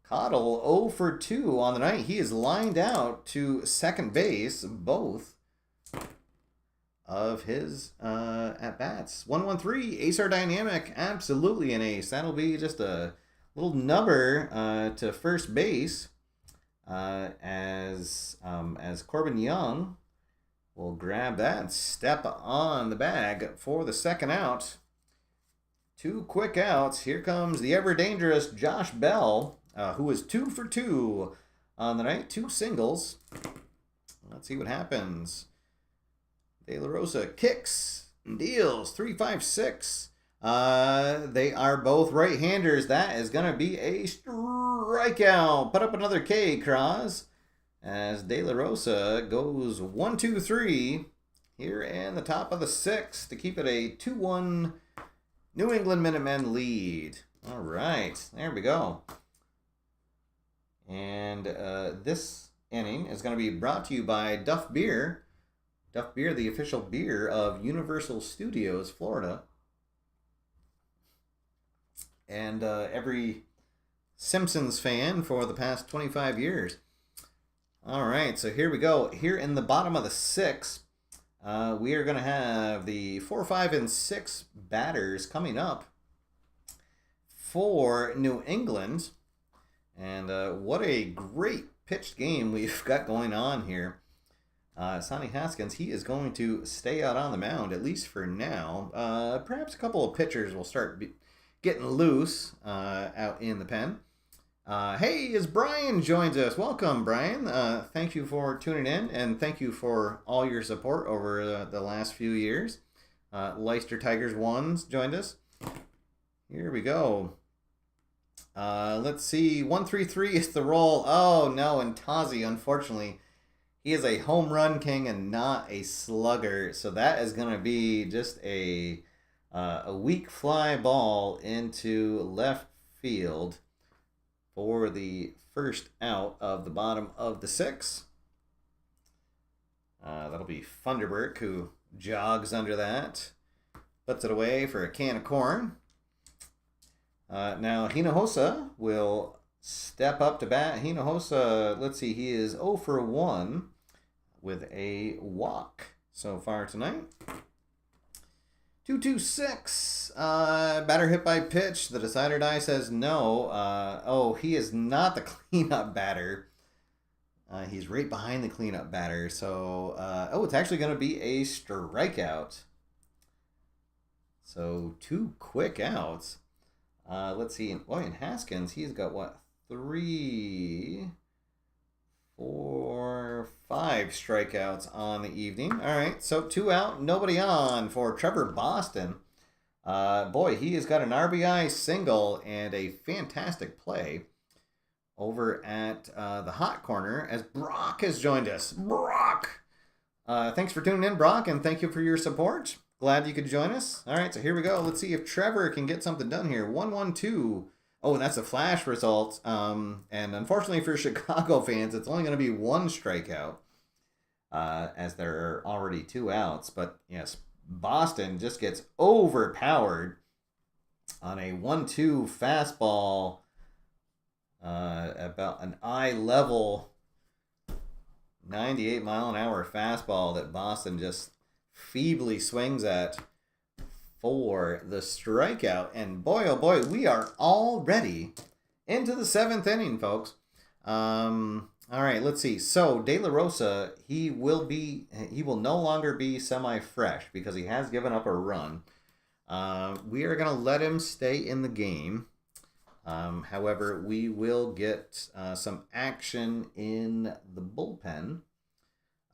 Cottle 0 for 2 on the night. He is lined out to second base, both of his at-bats. 1-1-3, Ace or Dynamic, absolutely an ace. That'll be just a little nubber to first base as Corbin Young will grab that and step on the bag for the second out. 2 quick outs. Here comes the ever-dangerous Josh Bell, who is 2 for 2 on the night. 2 singles. Let's see what happens. De La Rosa kicks and deals. 3-5-6. They are both right-handers. That is going to be a strikeout. Put up another K, Cross, as De La Rosa goes 1-2-3 here in the top of the 6th to keep it a 2-1 New England Minutemen lead. All right, there we go. And this inning is going to be brought to you by Duff Beer. Duff Beer, the official beer of Universal Studios, Florida. And every Simpsons fan for the past 25 years. All right, so here we go. Here in the bottom of the 6th, we are going to have the 4, 5, and 6 batters coming up for New England. And what a great pitched game we've got going on here. Sonny Haskins, he is going to stay out on the mound, at least for now. Perhaps a couple of pitchers will start getting loose out in the pen. Hey, as Brian joins us. Welcome, Brian. Thank you for tuning in, and thank you for all your support over the last few years. Leicester Tigers 1's joined us. Here we go. Let's see. 1-3-3 is the roll. Oh, no, and Tazi, unfortunately, he is a home run king and not a slugger. So that is going to be just a weak fly ball into left field for the first out of the bottom of the 6th. That'll be Funderburk, who jogs under that. Puts it away for a can of corn. Now Hinojosa will step up to bat. Hinojosa, let's see, he is 0 for 1 with a walk so far tonight. 2-2-6. Batter hit by pitch. The decider die says no. He is not the cleanup batter. He's right behind the cleanup batter. So, it's actually going to be a strikeout. So, 2 quick outs. Let's see. In Haskins, he's got 3, 4, 5 strikeouts on the evening. All right, so 2 out, nobody on for Trevor Boston. He has got an RBI single and a fantastic play over at the hot corner as Brock has joined us. Brock! Thanks for tuning in, Brock, and thank you for your support. Glad you could join us. All right, so here we go. Let's see if Trevor can get something done here. 1-1-2. Oh, and that's a flash result. And unfortunately for Chicago fans, it's only going to be 1 strikeout as there are already 2 outs. But yes, Boston just gets overpowered on a 1-2 fastball, about an eye level 98-mile-an-hour fastball that Boston just feebly swings at for the strikeout. And boy, oh boy, we are already into the 7th inning, folks. All right, let's see. So De La Rosa, he will no longer be semi-fresh because he has given up a run. We are going to let him stay in the game. However, we will get some action in the bullpen.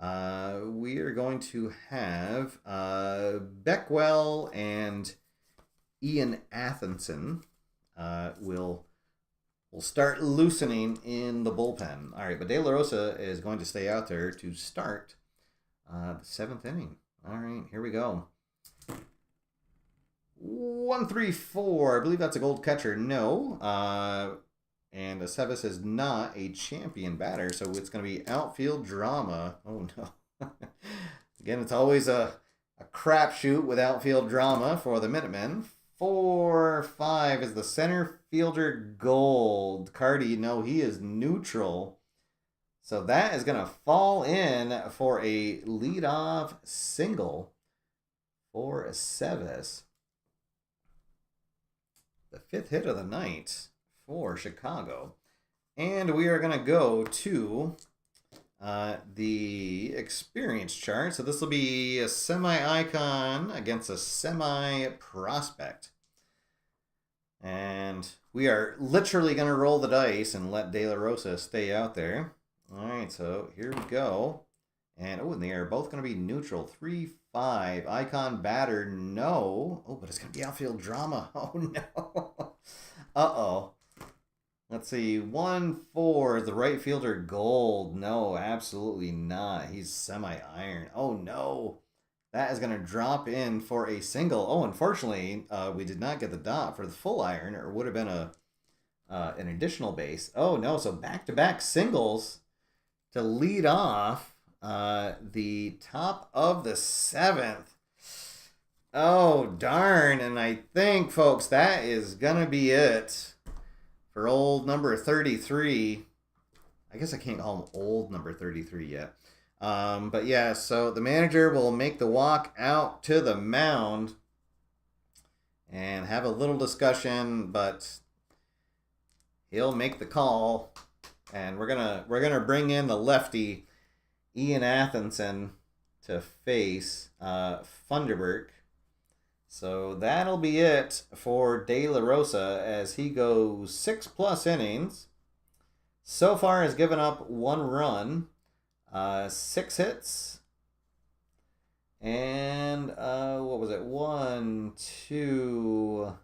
We are going to have Beckwell and Ian Athenson will start loosening in the bullpen. All right, but De La Rosa is going to stay out there to start the 7th inning. All right, here we go. 1-3-4. I believe that's a gold catcher. No. And Aceves is not a champion batter, so it's going to be outfield drama. Oh, no. Again, it's always a crapshoot with outfield drama for the Minutemen. 4-5 is the center fielder gold. Cardi, no, he is neutral. So that is going to fall in for a leadoff single for Aceves. The 5th hit of the night for Chicago. And we are going to go to the experience chart. So this will be a semi-icon against a semi-prospect. And we are literally going to roll the dice and let De La Rosa stay out there. All right, so here we go. And, and they are both going to be neutral. 3-5. Icon batter, no. Oh, but it's going to be outfield drama. Oh, no. Uh-oh. Let's see. 1-4 is the right fielder gold. No, absolutely not. He's semi-iron. Oh, no. That is going to drop in for a single. Oh, unfortunately, we did not get the dot for the full iron, or would have been an additional base. Oh, no. So back-to-back singles to lead off the top of the 7th. Oh, darn. And I think, folks, that is going to be it for old number 33. I guess I can't call him old number 33 yet. But yeah, so the manager will make the walk out to the mound and have a little discussion, but he'll make the call. And we're gonna bring in the lefty Ian Athenson to face Funderburk. So that'll be it for De La Rosa as he goes 6+ innings. So far has given up 1 run, 6 hits, and what was it? 1, 2.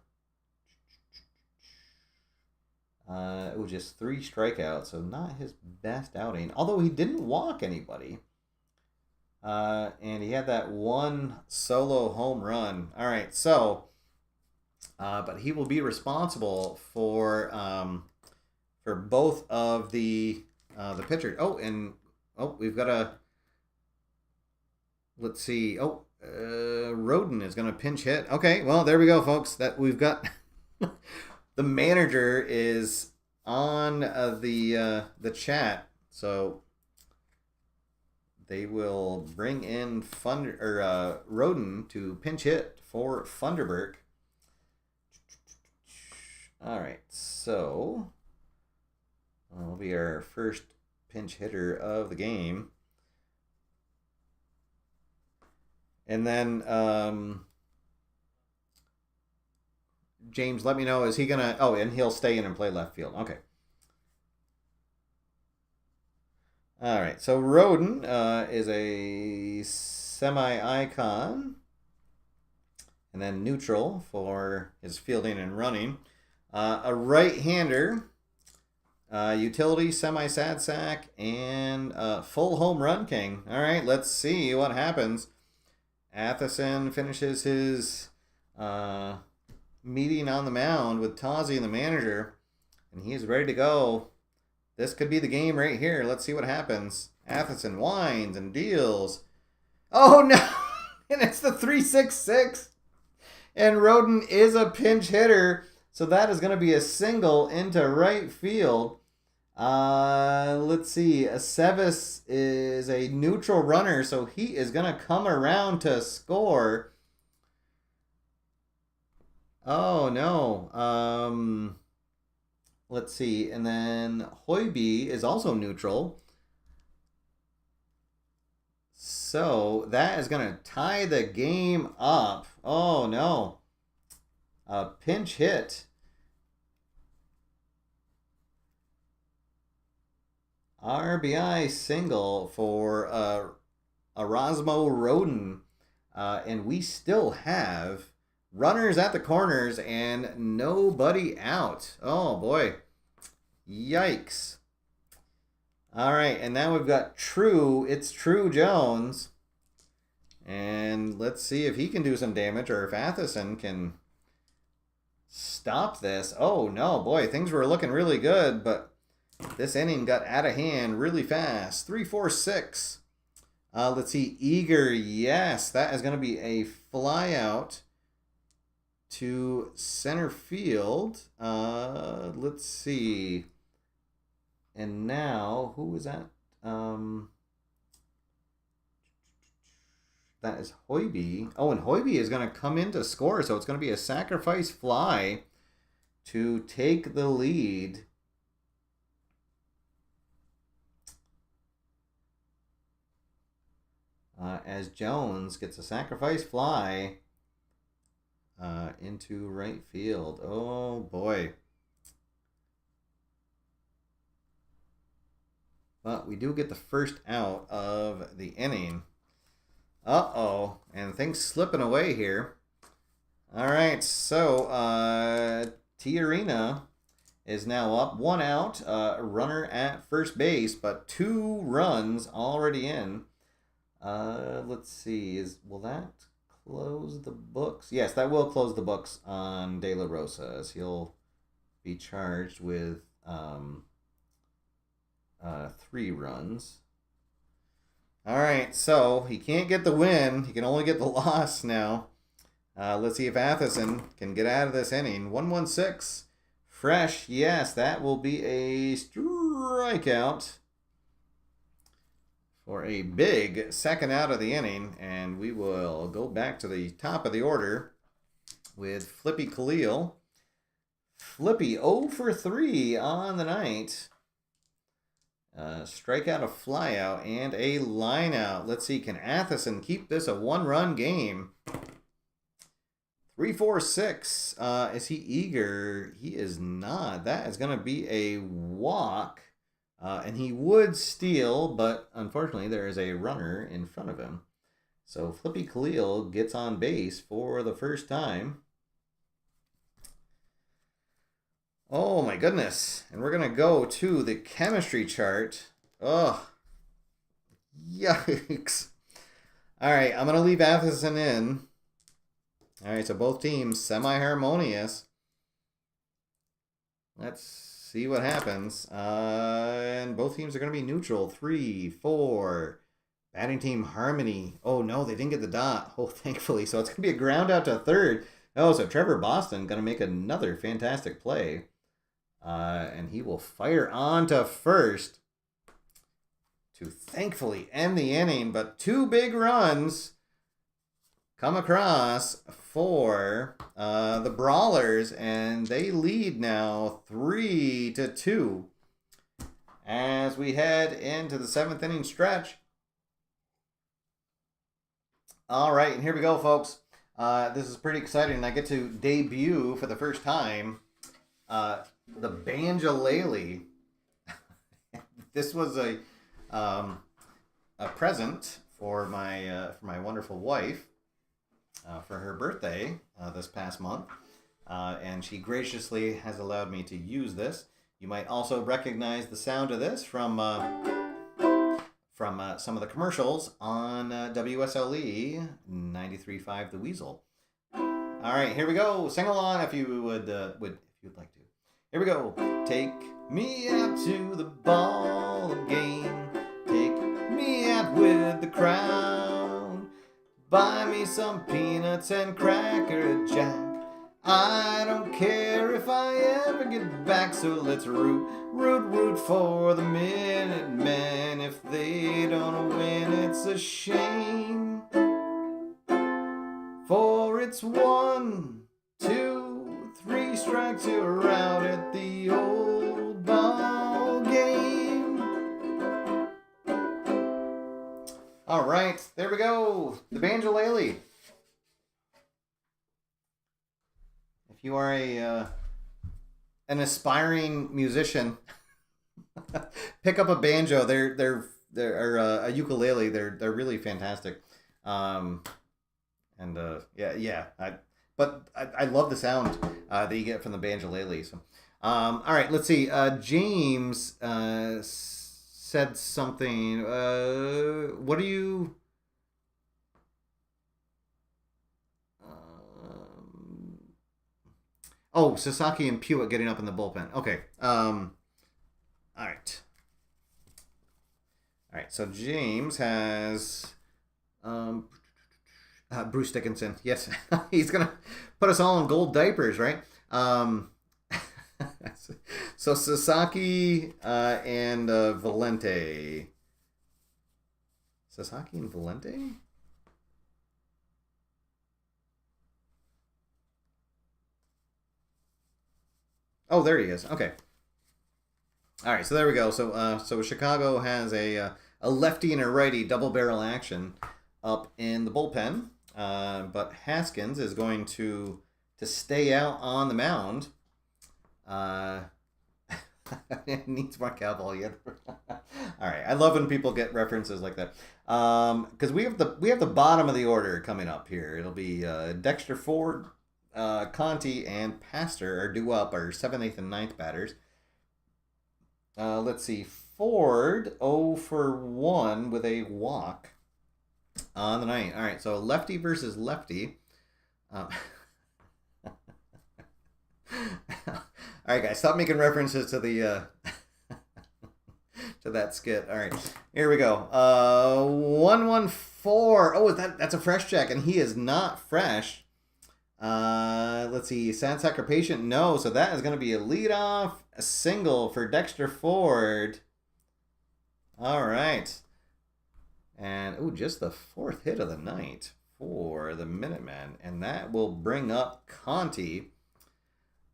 Just 3 strikeouts, so not his best outing. Although he didn't walk anybody. And he had that 1 solo home run. All right, so, but he will be responsible for both of the pitchers. Oh, and we've got a. Let's see. Oh, Roden is going to pinch hit. Okay, well there we go, folks. That we've got. The manager is on the chat, so they will bring in Roden to pinch hit for Funderburk. All right, so that'll be our first pinch hitter of the game, and then James, let me know, is he going to... Oh, and he'll stay in and play left field. Okay. All right. So Roden is a semi-icon. And then neutral for his fielding and running. A right-hander. Utility, semi-sad sack, and full home run king. All right. Let's see what happens. Athenson finishes his... meeting on the mound with Tozzi and the manager, and he is ready to go. This could be the game right here. Let's see what happens. Athenson winds and deals. Oh, no! And it's the 3-6-6. And Roden is a pinch hitter. So that is going to be a single into right field. Let's see. Aceves is a neutral runner, so he is going to come around to score. Oh, no. Let's see. And then Hoiby is also neutral. So that is going to tie the game up. Oh, no. A pinch hit. RBI single for Erasmo Roden. And we still have runners at the corners and nobody out. Oh, boy. Yikes. All right, and now we've got It's True Jones. And let's see if he can do some damage or if Atheson can stop this. Oh, no, boy, things were looking really good, but this inning got out of hand really fast. 3-4-6. Let's see, Eager, yes, that is going to be a fly out to center field. Let's see. And now, who was that? That is Hoiby. Oh, and Hoiby is going to come in to score, so it's going to be a sacrifice fly to take the lead. As Jones gets a sacrifice fly into right field. Oh, boy. But we do get the first out of the inning. Uh-oh. And things slipping away here. All right, so Tiarina is now up. 1 out, runner at first base, but 2 runs already in. Let's see. Will that close the books? Yes, that will close the books on De La Rosa, as he'll be charged with 3 runs. All right, so he can't get the win. He can only get the loss now. Let's see if Atheson can get out of this inning. 1-1-6. Fresh, yes, that will be a strikeout for a big second out of the inning. And we will go back to the top of the order with Flippy Khalil. Flippy 0 for 3 on the night. Strikeout, a flyout, and a lineout. Let's see, can Atheson keep this a 1-run game? 3-4-6. Is he eager? He is not. That is going to be a walk. And he would steal, but unfortunately there is a runner in front of him. So Flippy Khalil gets on base for the first time. Oh my goodness. And we're going to go to the chemistry chart. Ugh. Yikes. All right, I'm going to leave Atheson in. All right, so both teams semi-harmonious. Let's see what happens. And both teams are going to be neutral. 3-4. Batting team harmony. Oh no, they didn't get the dot. Oh, thankfully. So it's going to be a ground out to third. Oh, so Trevor Boston going to make another fantastic play. And he will fire on to first to thankfully end the inning. But 2 big runs come across for the Brawlers, and they lead now 3-2 as we head into the 7th inning stretch. All right, and here we go, folks. This is pretty exciting. I get to debut for the first time the Banjalele. This was a present for my wonderful wife for her birthday this past month, and she graciously has allowed me to use this. You might also recognize the sound of this from some of the commercials on WSLE 93.5 The Weasel. All right, here we go. Sing along if you would if you'd like to. Here we go. Take me out to the ball game. Take me out with the crowd. Buy me some peanuts and cracker jack. I don't care if I ever get back, so let's root for the Minutemen. If they don't win, it's a shame. For it's 1, 2, 3 strikes, you're out at the old ball game. All right, there we go. The banjolele. If you are an aspiring musician, pick up a banjo. They're a ukulele. They're really fantastic. I love the sound that you get from the banjolele. So, all right, let's see. James said something. What do you? Oh, Sasaki and Pewitt getting up in the bullpen. Okay. All right. All right. So James has Bruce Dickinson. Yes, he's gonna put us all in gold diapers, right? So Sasaki and Valente. Sasaki and Valente? Oh, there he is. Okay. All right, so there we go. So Chicago has a lefty and a righty double barrel action up in the bullpen, but Haskins is going to stay out on the mound. Needs more cavalry. All right, I love when people get references like that. Because we have the bottom of the order coming up here. It'll be Dexter Ford, Conti, and Pastor are due up, our 7th, 8th, and 9th batters. Let's see. Ford 0 for 1 with a walk on the night. All right, so lefty versus lefty. All right, guys, stop making references to the to that skit. All right, here we go. 1-1-4. Oh, that's a fresh check, and he is not fresh. Let's see. Sad Sacker Patient, no. So that is going to be a leadoff, a single for Dexter Ford. All right. And, just the 4th hit of the night for the Minutemen. And that will bring up Conti.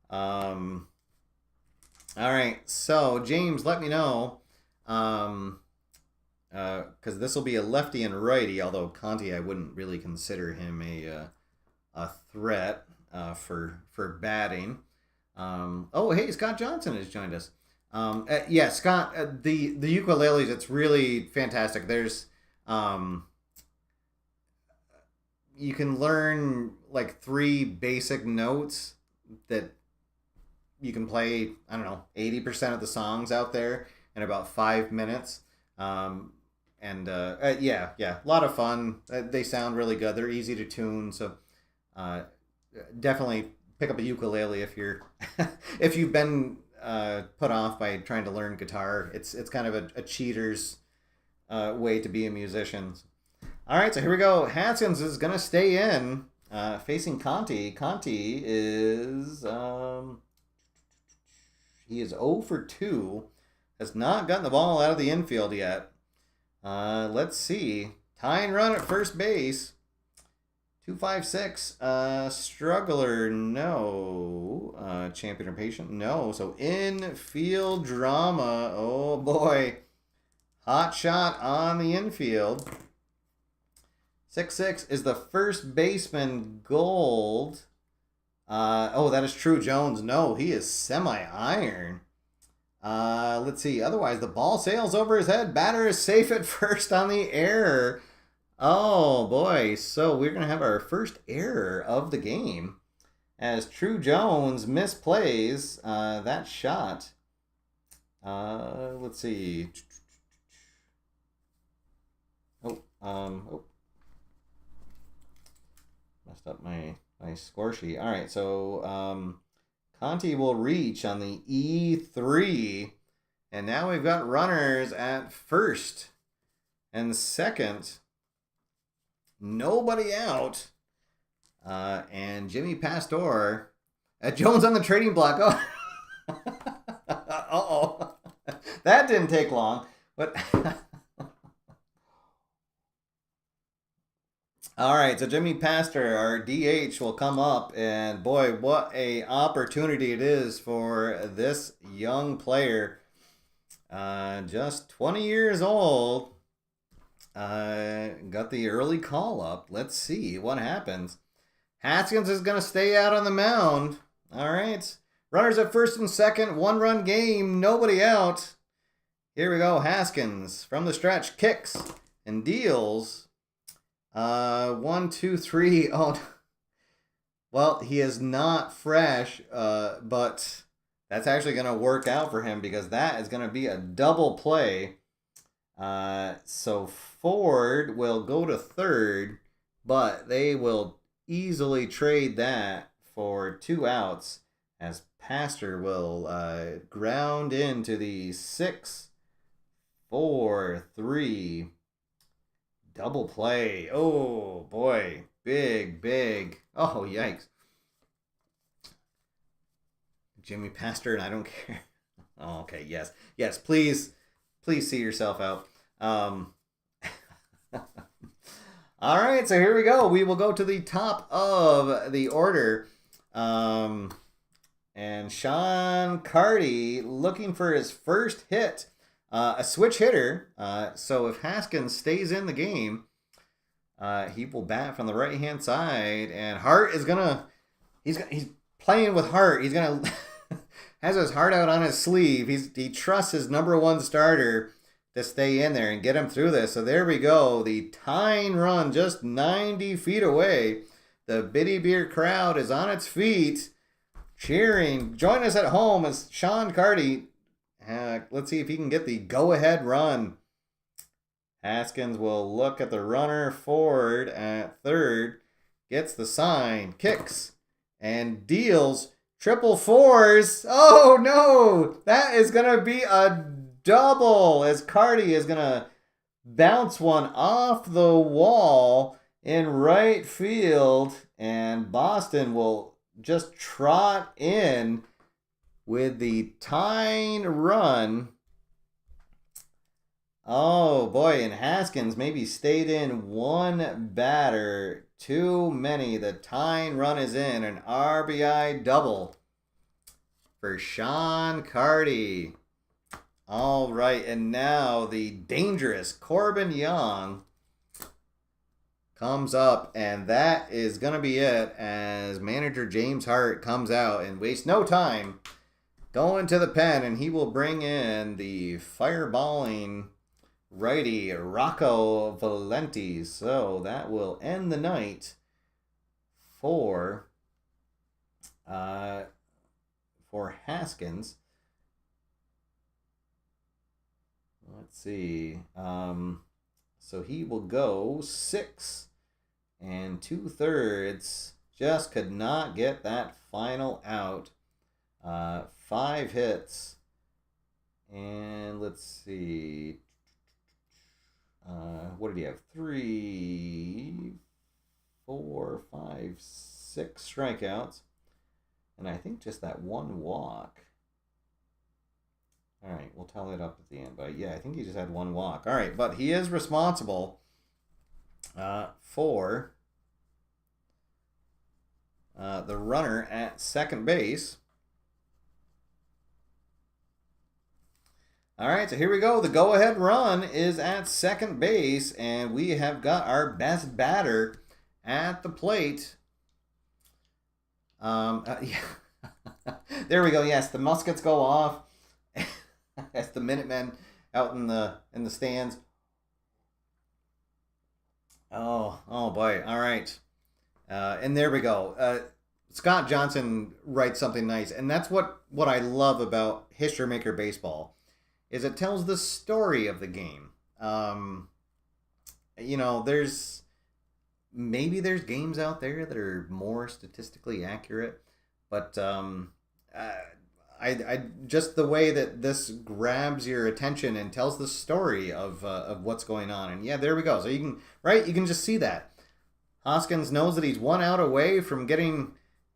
All right. So, James, let me know. Because this will be a lefty and righty, although Conti, I wouldn't really consider him a threat for batting. Hey, Scott Johnson has joined us. Yeah, Scott, the ukuleles, it's really fantastic. There's you can learn like 3 basic notes that you can play, I don't know, 80% of the songs out there in about 5 minutes. Yeah, a lot of fun. They sound really good. They're easy to tune, so definitely pick up a ukulele if you're if you've been put off by trying to learn guitar. It's kind of a cheater's way to be a musician. All right, so here we go. Haskins is gonna stay in facing Conti. Conti is he is 0 for 2. Has not gotten the ball out of the infield yet. Let's see. Tying run at first base. 256. Struggler, no. Champion or patient, no. So infield drama. Oh boy. Hot shot on the infield. 6-6 is the first baseman Gold. That is True Jones. No, he is semi-iron. Let's see. Otherwise, the ball sails over his head. Batter is safe at first on the error. Oh, boy. So we're going to have our first error of the game as True Jones misplays that shot. Let's see. Messed up my score sheet. All right, so Conti will reach on the E3. And now we've got runners at first and second. nobody out. And Jimmy Pastor, Jones on the trading block. Oh, uh-oh. That didn't take long. But all right, so Jimmy Pastor, our DH, will come up, and boy, what a opportunity it is for this young player. Just 20 years old. Got the early call up. Let's see what happens. Haskins is going to stay out on the mound. All right. Runners at first and second. 1-run game. Nobody out. Here we go. Haskins from the stretch kicks and deals. 1, 2, 3. Oh, well, he is not fresh, but that's actually going to work out for him because that is going to be a double play. So Ford will go to third, but they will easily trade that for 2 outs as Pastor will ground into the 6-4-3 double play. Oh boy, big. Oh yikes. Jimmy Pastor, and I don't care. Oh, okay, yes, please see yourself out. All right, so here we go. We will go to the top of the order. And Sean Carty looking for his first hit. A switch hitter. So if Haskins stays in the game, he will bat from the right-hand side. And Hart is he's playing with Hart. He's going to has his heart out on his sleeve. He trusts his number 1 starter to stay in there and get him through this. So there we go. The tying run just 90 feet away. The Biddy Beer crowd is on its feet, cheering. Join us at home as Sean Carty. Let's see if he can get the go-ahead run. Haskins will look at the runner. Ford at third. Gets the sign. Kicks. And deals. Triple fours. Oh, no. That is going to be a double as Carty is going to bounce one off the wall in right field. And Boston will just trot in with the tying run. Oh, boy. And Haskins maybe stayed in one batter too many. The tying run is in. An RBI double for Sean Carty. All right, and now the dangerous Corbin Young comes up, and that is going to be it as manager James Hart comes out and wastes no time going to the pen, and he will bring in the fireballing righty Rocco Valenti. So that will end the night for Haskins. Let's see. So he will go 6 2/3. Just could not get that final out. 5 hits. And let's see. What did he have? 3, 4, 5, 6 strikeouts. And I think just that 1 walk. All right, we'll tally it up at the end. But yeah, I think he just had 1 walk. All right, but he is responsible for the runner at second base. All right, so here we go. The go-ahead run is at second base, and we have got our best batter at the plate. Yeah. There we go. Yes, the muskets go off. That's the Minutemen out in the stands. Oh boy. All right. And there we go. Scott Johnson writes something nice, and that's what I love about History Maker Baseball, is it tells the story of the game. There's games out there that are more statistically accurate, but I just the way that this grabs your attention and tells the story of what's going on, and yeah, there we go. So you can just see that. Hoskins knows that he's 1 out away from getting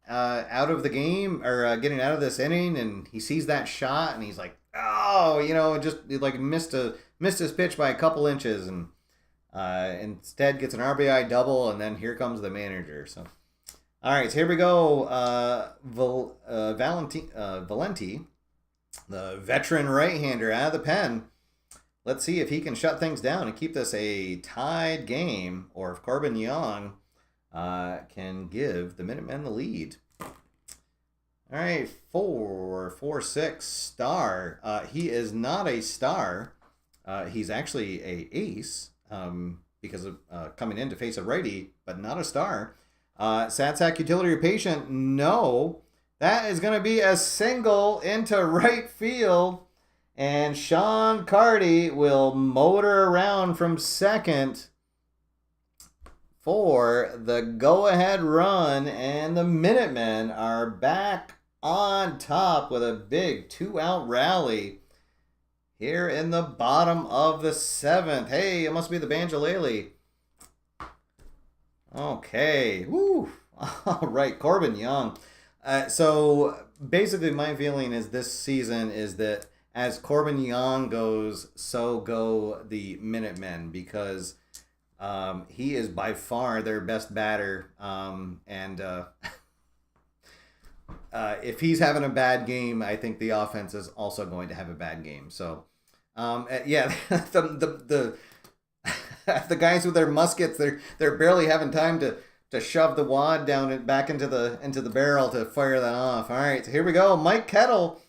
out of the game, or getting out of this inning, and he sees that shot, and he's like, oh, just like missed his pitch by a couple inches, and instead gets an RBI double, and then here comes the manager. So, all right, so here we go. Valenti, the veteran right-hander, out of the pen. Let's see if he can shut things down and keep this a tied game, or if Corbin Young can give the Minutemen the lead. All right, 4-6 star. He is not a star. He's actually a ace because of coming in to face a righty, but not a star. Sad Sack Utility Patient, no. That is going to be a single into right field. And Sean Carty will motor around from second for the go-ahead run. And the Minutemen are back on top with a big 2-out rally here in the bottom of the 7th. Hey, it must be the Banjalele. Okay. Woo. All right, Corbin Young. So basically my feeling is this season is that as Corbin Young goes, so go the Minutemen, because he is by far their best batter. If he's having a bad game, I think the offense is also going to have a bad game. So, yeah, the guys with their muskets, they're barely having time to shove the wad down and back into the barrel to fire that off. All right, so here we go. Mike Kettle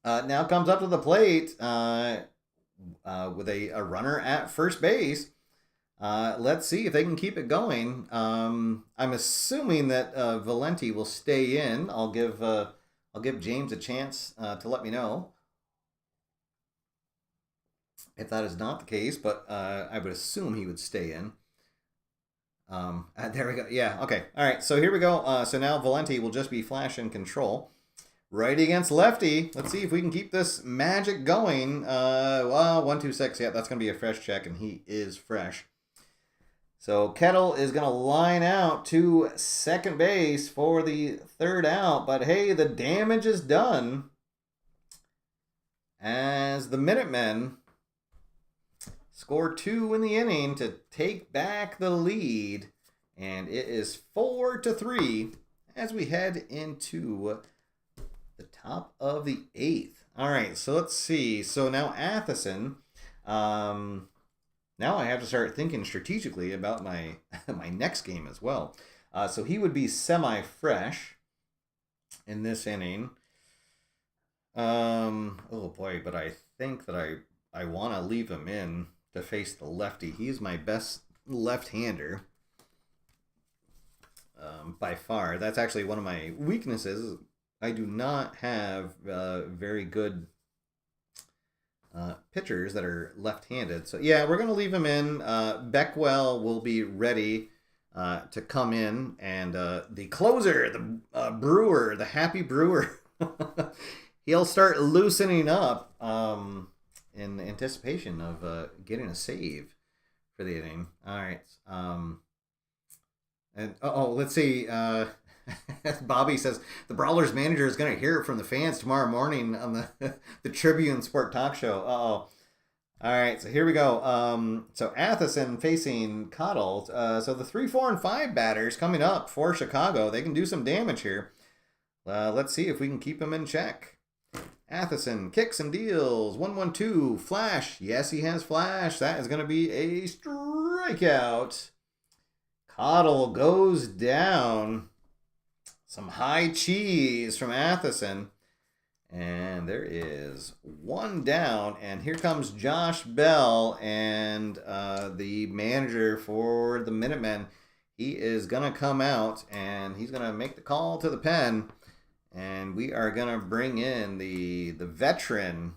now comes up to the plate with a runner at first base. Let's see if they can keep it going. I'm assuming that Valenti will stay in. I'll give James a chance to let me know if that is not the case, but I would assume he would stay in. There we go. Yeah, okay. All right, so here we go. So now Valenti will just be flash in control. Righty against lefty. Let's see if we can keep this magic going. Well, 1-2-6. Yeah, that's going to be a fresh check, and he is fresh. So Kettle is going to line out to second base for the 3rd out. But hey, the damage is done as the Minutemen score 2 in the inning to take back the lead. And it is 4-3 as we head into the top of the 8th. All right, so let's see. So now Atheson, now I have to start thinking strategically about my my next game as well. So he would be semi-fresh in this inning. Oh boy, but I think that I want to leave him in to face the lefty. He's my best left-hander by far. That's actually one of my weaknesses. I do not have very good pitchers that are left-handed. So, yeah, we're going to leave him in. Beckwell will be ready to come in. And the closer, the brewer, the happy brewer, he'll start loosening up in anticipation of getting a save for the inning. All right. Let's see. Bobby says the Brawlers manager is going to hear it from the fans tomorrow morning on the Tribune Sport Talk Show. All right, so here we go. So Atheson facing Cottle. So the 3, 4, and 5 batters coming up for Chicago. They can do some damage here. Let's see if we can keep them in check. Atheson kicks and deals. 1-1-2. Flash. Yes, he has flash. That is going to be a strikeout. Cottle goes down. Some high cheese from Atheson. And there is 1 down. And here comes Josh Bell and the manager for the Minutemen. He is going to come out and he's going to make the call to the pen. And we are going to bring in the veteran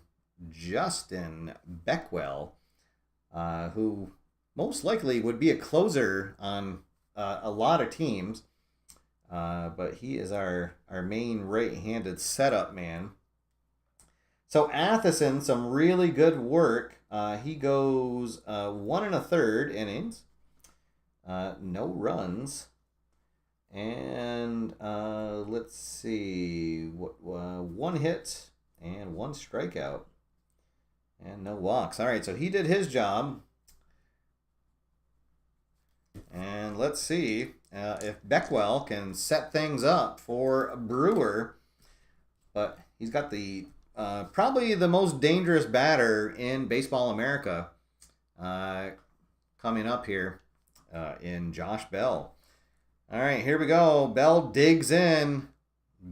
Justin Beckwell, who most likely would be a closer on a lot of teams. But he is our main right-handed setup man. So Atheson, some really good work. He goes 1 1/3 innings. No runs. And let's see, one hit and one strikeout. And no walks. All right, so he did his job. And let's see if Beckwell can set things up for Brewer. But he's got the probably the most dangerous batter in Baseball America coming up here in Josh Bell. All right, here we go. Bell digs in.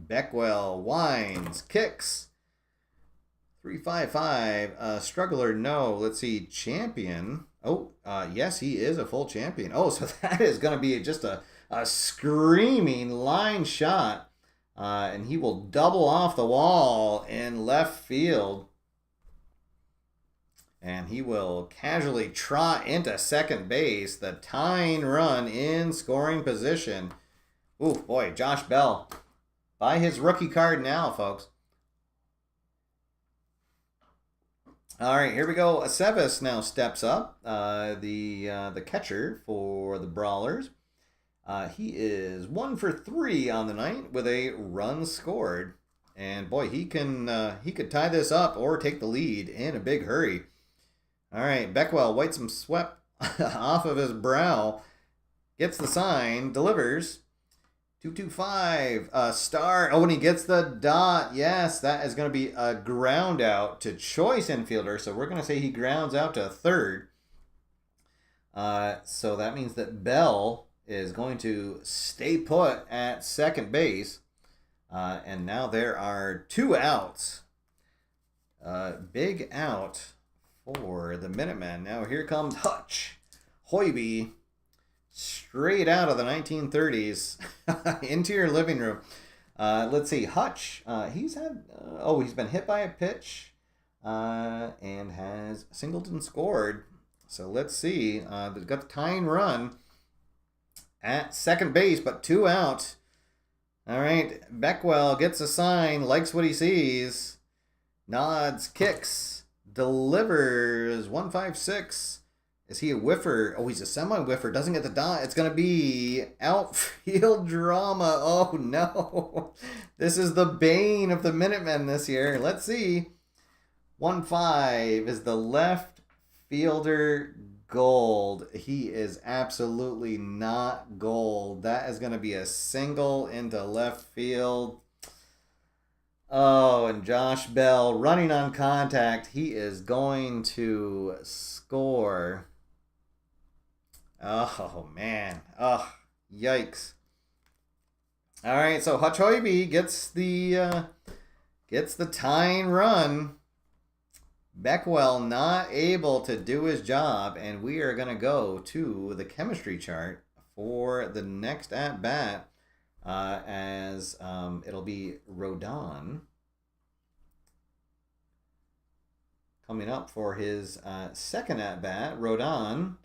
Beckwell winds, kicks. 3-5-5. Struggler, no. Let's see. Champion. Oh, yes, he is a full champion. Oh, so that is going to be just a screaming line shot. And he will double off the wall in left field. And he will casually trot into second base. The tying run in scoring position. Ooh, boy, Josh Bell. Buy his rookie card now, folks. All right, here we go. Aceves now steps up, the catcher for the Brawlers. He is 1 for 3 on the night with a run scored, and boy, he could tie this up or take the lead in a big hurry. All right, Beckwell wipes some sweat off of his brow, gets the sign, delivers. 2-2-5, star. Oh, and he gets the dot. Yes, that is going to be a ground out to choice infielder. So we're going to say he grounds out to third. So that means that Bell is going to stay put at second base. And now there are 2 outs. Big out for the Minutemen. Now here comes Hutch Hoiby. Straight out of the 1930s into your living room. Let's see. Hutch, he's been hit by a pitch and has singled and scored. So let's see. They've got the tying run at second base, but 2 out. All right. Beckwell gets a sign, likes what he sees, nods, kicks, delivers. 1-5-6. Is he a whiffer? Oh, he's a semi-whiffer. Doesn't get the dot. It's going to be outfield drama. Oh, no. This is the bane of the Minutemen this year. Let's see. 1-5 is the left fielder gold. He is absolutely not gold. That is going to be a single into left field. Oh, and Josh Bell running on contact. He is going to score. Oh, man. Oh, yikes. All right, so Hutch Hoiby gets the tying run. Beckwell not able to do his job, and we are going to go to the chemistry chart for the next at-bat as it'll be Rodon coming up for his second at-bat. Rodon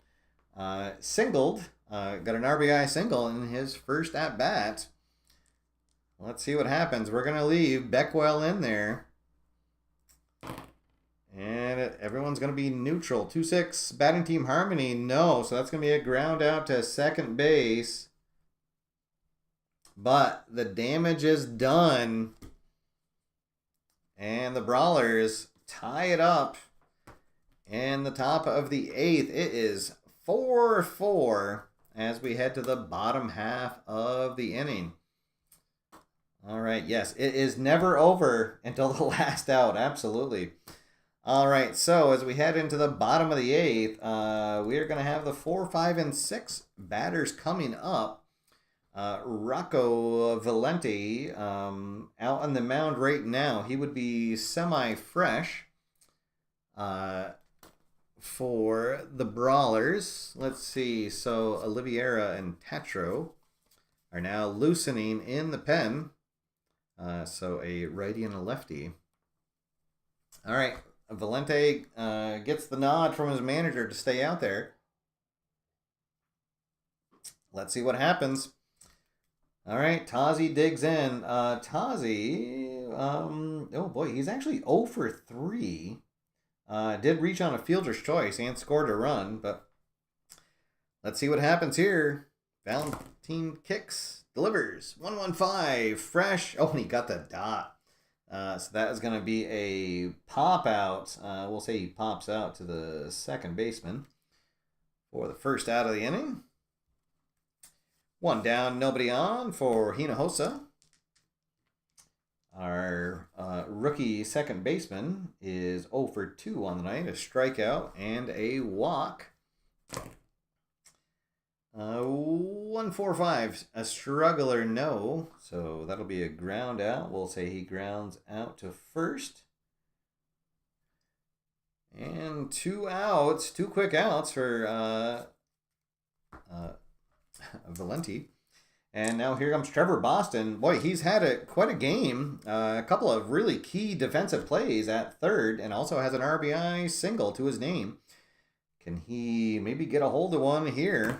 singled, got an RBI single in his first at-bat. Let's see what happens. We're going to leave Beckwell in there. And everyone's going to be neutral. 2-6, batting team harmony, no. So that's going to be a ground out to second base. But the damage is done. And the Brawlers tie it up in the top of the 8th. It is 4-4 as we head to the bottom half of the inning. All right, yes, it is never over until the last out. Absolutely. All right, so as we head into the bottom of the 8th, we are going to have the 4, 5, and 6 batters coming up. Rocco Valenti out on the mound right now. He would be semi-fresh for the Brawlers. Let's see. So Oliveira and Tatro are now loosening in the pen. So a righty and a lefty. All right. Valente gets the nod from his manager to stay out there. Let's see what happens. All right, Tazi digs in. Tazi, oh boy, he's actually 0 for 3. Did reach on a fielder's choice and scored a run, but Let's see what happens here. Valentine kicks, delivers. 115, fresh. Oh, and he got the dot. So that is going to be a pop out. We'll say he pops out to the second baseman for the first out of the inning. One down, nobody on for Hinojosa. Our rookie second baseman is 0 for 2 on the night. A strikeout and a walk. 145, a struggler, no. So that'll be a ground out. We'll say he grounds out to first. And 2 outs, 2 quick outs for Valenti. And now here comes Trevor Boston. Boy, he's had quite a game. A couple of really key defensive plays at third, and also has an RBI single to his name. Can he maybe get a hold of one here?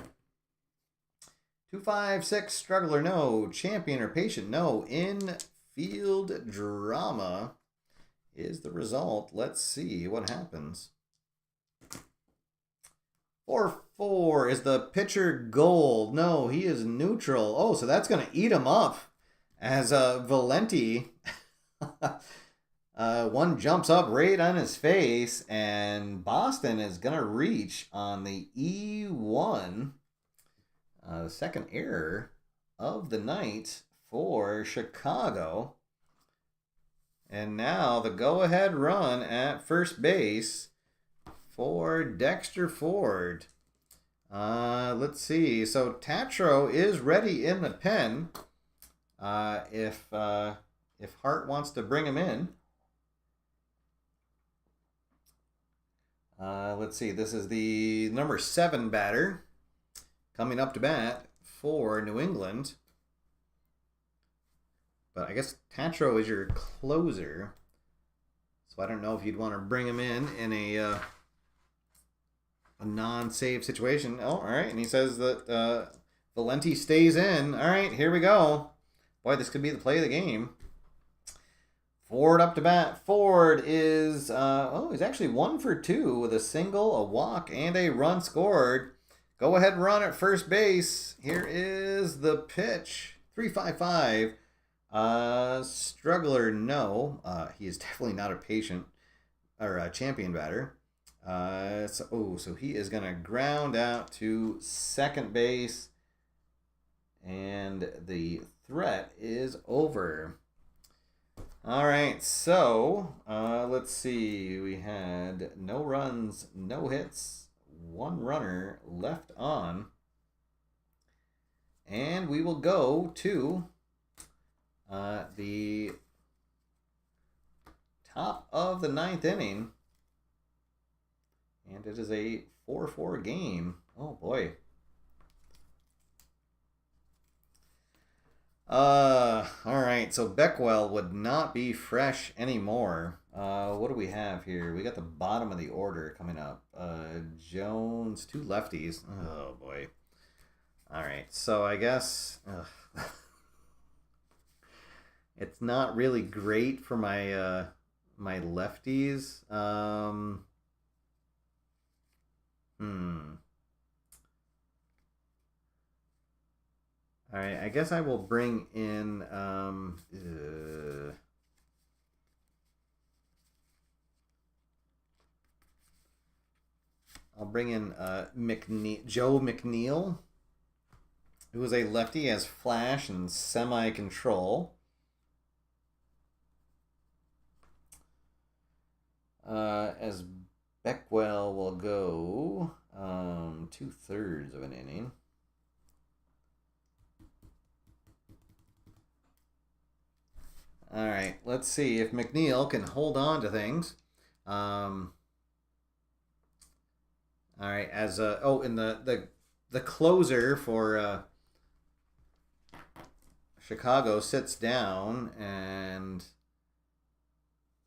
256, struggler, no. Champion or patient, no. Infield drama is the result. Let's see what happens. 4-4. Is the pitcher gold? No, he is neutral. Oh, so that's going to eat him up as Valenti. One jumps up right on his face, and Boston is going to reach on the E1. The second error of the night for Chicago. And now the go-ahead run at first base for Dexter Ford. Let's see. So Tatro is ready in the pen. If Hart wants to bring him in. Let's see. This is the number 7 batter coming up to bat for New England. But I guess Tatro is your closer. So I don't know if you'd want to bring him in a non-save situation. Oh, all right. And he says that Valenti stays in. All right, here we go. Boy, this could be the play of the game. Ford up to bat. Ford is, he's actually 1 for 2 with a single, a walk, and a run scored. Go ahead run at first base. Here is the pitch. 3-5-5. Struggler, no. He is definitely not a patient or a champion batter. So he is going to ground out to second base. And the threat is over. All right, so let's see. We had no runs, no hits, 1 runner left on. And we will go to the top of the 9th inning. And it is a 4-4 game. Oh, boy. All right, so Beckwell would not be fresh anymore. What do we have here? We got the bottom of the order coming up. Jones, 2 lefties. Oh, boy. All right, so I guess it's not really great for my my lefties. All right, I guess I will bring in I'll bring in Joe McNeil, who is a lefty, has flash and semi-control. As Beckwell will go 2/3 of an inning. All right, let's see if McNeil can hold on to things. All right, as in the closer for Chicago sits down, and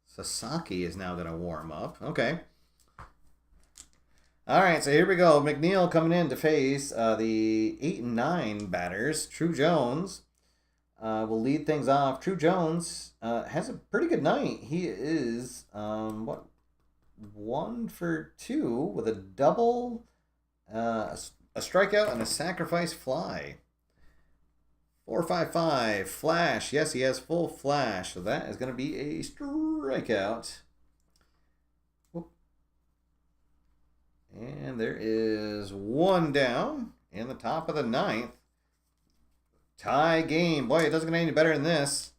Sasaki is now going to warm up. Okay. All right, so here we go. McNeil coming in to face the 8 and 9 batters. True Jones will lead things off. True Jones has a pretty good night. He is 1 for 2 with a double, a a strikeout, and a sacrifice fly. 4-5-5, flash. Yes, he has full flash. So that is going to be a strikeout. Whoop. And there is one down in the top of the ninth. Tie game. Boy, it doesn't get any better than this.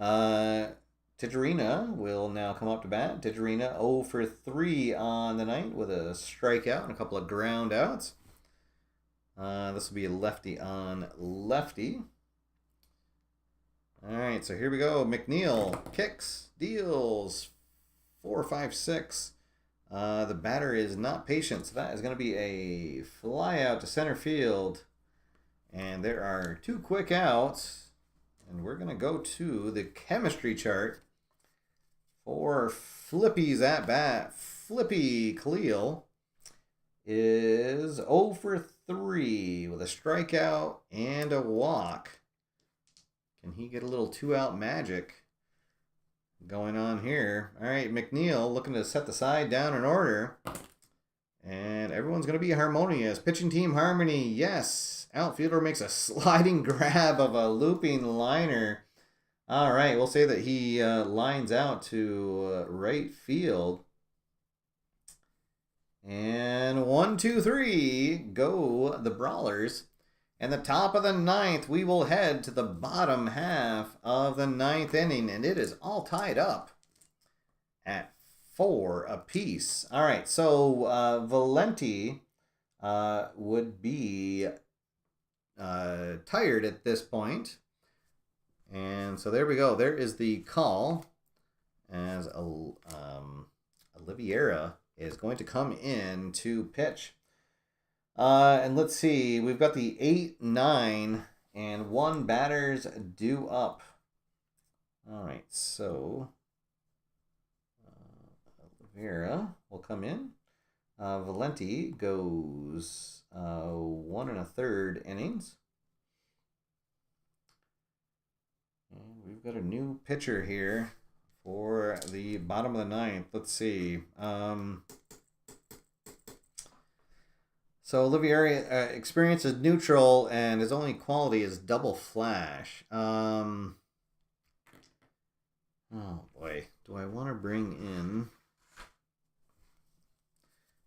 Tijerina will now come up to bat. Tijerina 0 for 3 on the night with a strikeout and a couple of ground outs. This will be a lefty on lefty. All right, so here we go. McNeil kicks, deals, 4-5-6. The batter is not patient, so that is going to be a fly out to center field. And there are 2 quick outs. And we're going to go to the chemistry chart for Flippy's at bat. Flippy Khalil is 0 for 3 with a strikeout and a walk. Can he get a little 2-out magic going on here? All right, McNeil looking to set the side down in order. And everyone's going to be harmonious. Pitching team harmony, yes. Outfielder makes a sliding grab of a looping liner. All right, we'll say that he lines out to right field. And 1, 2, 3, go the Brawlers. And the top of the ninth, we will head to the bottom half of the ninth inning. And it is all tied up at 4 apiece. All right, so Valenti would be tired at this point. And so there we go. There is the call as Oliveira is going to come in to pitch. And let's see. We've got the 8, 9, and 1 batters due up. All right, so Oliveira will come in. Valenti goes 1 1/3 innings. And we've got a new pitcher here for the bottom of the ninth. Let's see. So Olivieri experience is neutral, and his only quality is double flash. Oh boy, do I want to bring in?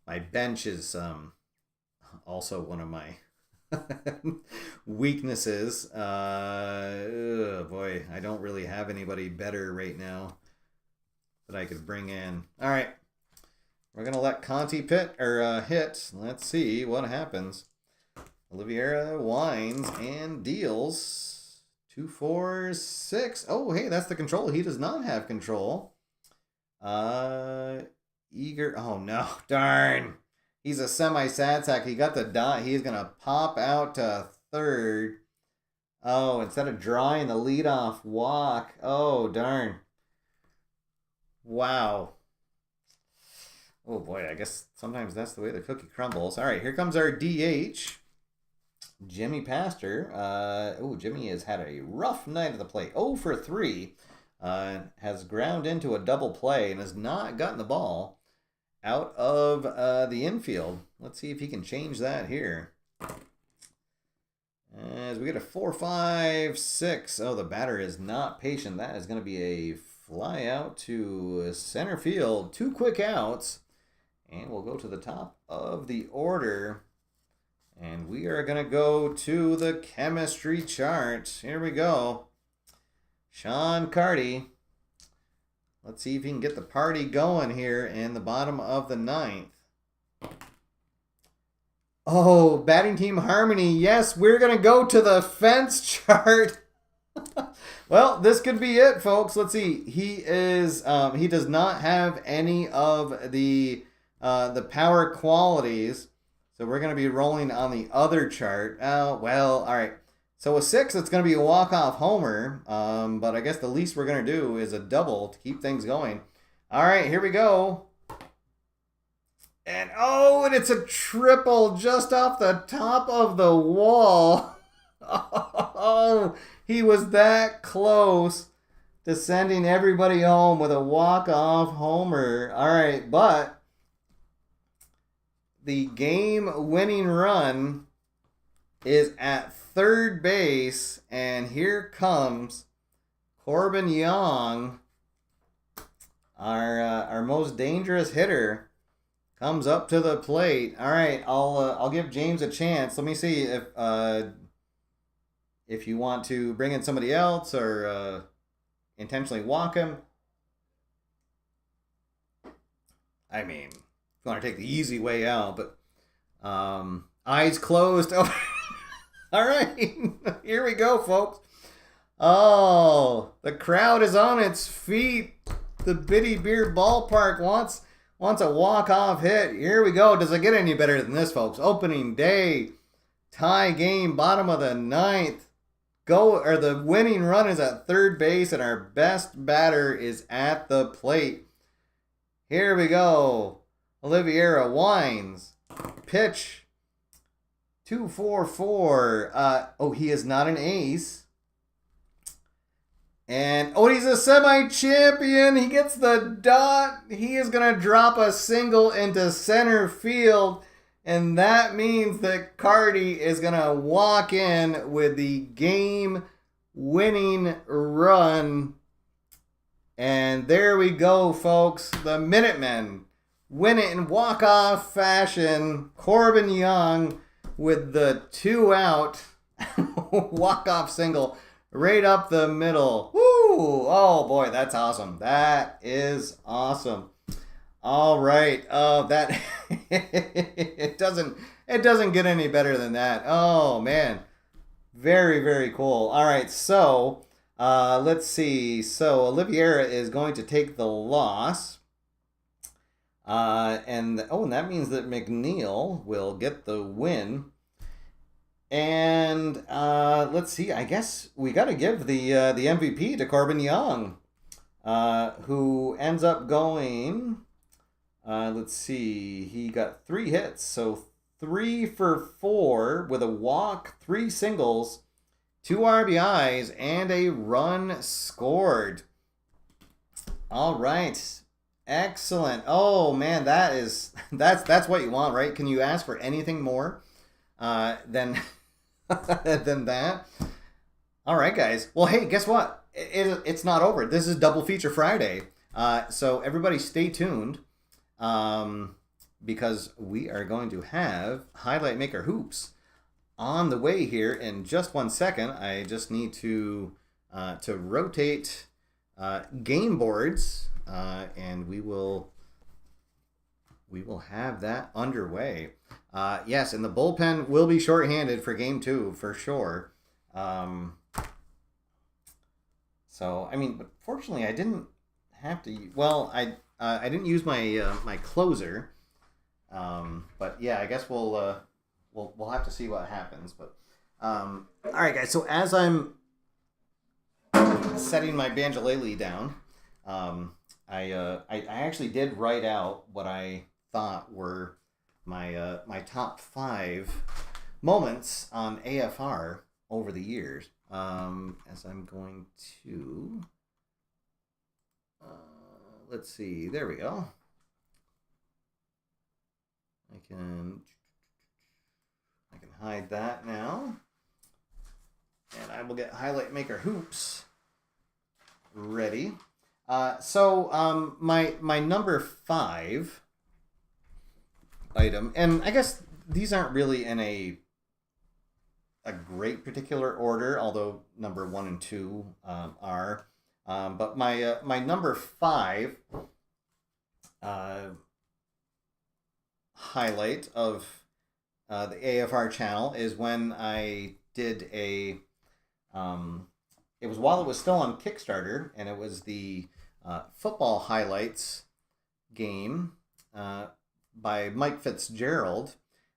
My bench is also one of my weaknesses. Boy, I don't really have anybody better right now that I could bring in. All right. We're going to let Conti hit. Let's see what happens. Oliveira winds and deals. 2, 4, 6. Oh, hey, that's the control. He does not have control. Eager. Oh, no. Darn. He's a semi-sad sack. He got the dot. He's going to pop out to third. Oh, instead of drawing the leadoff walk. Oh, darn. Wow. Oh boy, I guess sometimes that's the way the cookie crumbles. All right, here comes our DH, Jimmy Pastor. Jimmy has had a rough night at the plate. 0 for 3. Has ground into a double play and has not gotten the ball out of the infield. Let's see if he can change that here. As we get a 4, 5, 6. Oh, the batter is not patient. That is going to be a fly out to center field. 2 quick outs. And we'll go to the top of the order. And we are going to go to the chemistry chart. Here we go. Sean Carty. Let's see if he can get the party going here in the bottom of the ninth. Oh, batting team harmony. Yes, we're going to go to the fence chart. Well, this could be it, folks. Let's see. He does not have any of the power qualities. So we're going to be rolling on the other chart. Well, all right. So a 6, it's going to be a walk-off homer. But I guess the least we're going to do is a double to keep things going. All right, here we go. And it's a triple just off the top of the wall. Oh, he was that close to sending everybody home with a walk-off homer. All right, but the game-winning run is at third base, and here comes Corbin Young, our most dangerous hitter, comes up to the plate. All right, I'll give James a chance. Let me see if you want to bring in somebody else or intentionally walk him. I mean, if you want to take the easy way out, but eyes closed. Oh. All right, here we go, folks. Oh, the crowd is on its feet. The Biddy Beard Ballpark wants a walk-off hit. Here we go. Does it get any better than this, folks? Opening day, tie game, bottom of the ninth. The winning run is at third base, and our best batter is at the plate. Here we go. Oliveira winds. Pitch. 2-4-4. He is not an ace. And, he's a semi-champion. He gets the dot. He is going to drop a single into center field. And that means that Cardi is going to walk in with the game-winning run. And there we go, folks. The Minutemen win it in walk-off fashion. Corbin Young with the 2-out walk-off single right up the middle. Woo! Oh boy, that's awesome. That is awesome. All right. That it doesn't get any better than that. Oh man. Very, very cool. All right, so let's see. So Oliveira is going to take the loss. And that means that McNeil will get the win. And let's see. I guess we got to give the MVP to Corbin Young, who ends up going. Let's see. He got 3 hits, so 3 for 4 with a walk, 3 singles, 2 RBIs, and a run scored. All right. Excellent. Oh man, that's what you want, right? Can you ask for anything more than than that? All right, guys. Well, hey, guess what? It's not over. This is Double Feature Friday. So everybody stay tuned because we are going to have Highlight Maker Hoops on the way here in just 1 second. I just need to rotate game boards. And we will have that underway. Yes, and the bullpen will be shorthanded for game 2 for sure. So I mean, but fortunately, I didn't have to. Well, I didn't use my my closer. But yeah, I guess we'll have to see what happens. But all right, guys. So as I'm setting my banjolele down. I actually did write out what I thought were my top 5 moments on AFR over the years. As I'm going to let's see, there we go. I can hide that now, and I will get Highlight Maker Hoops ready. So my number 5 item, and I guess these aren't really in a great particular order, although number 1 and 2 are. But my number 5 highlight of the AFR channel is when I did a. It was while it was still on Kickstarter, and it was the football highlights game by Mike Fitzgerald,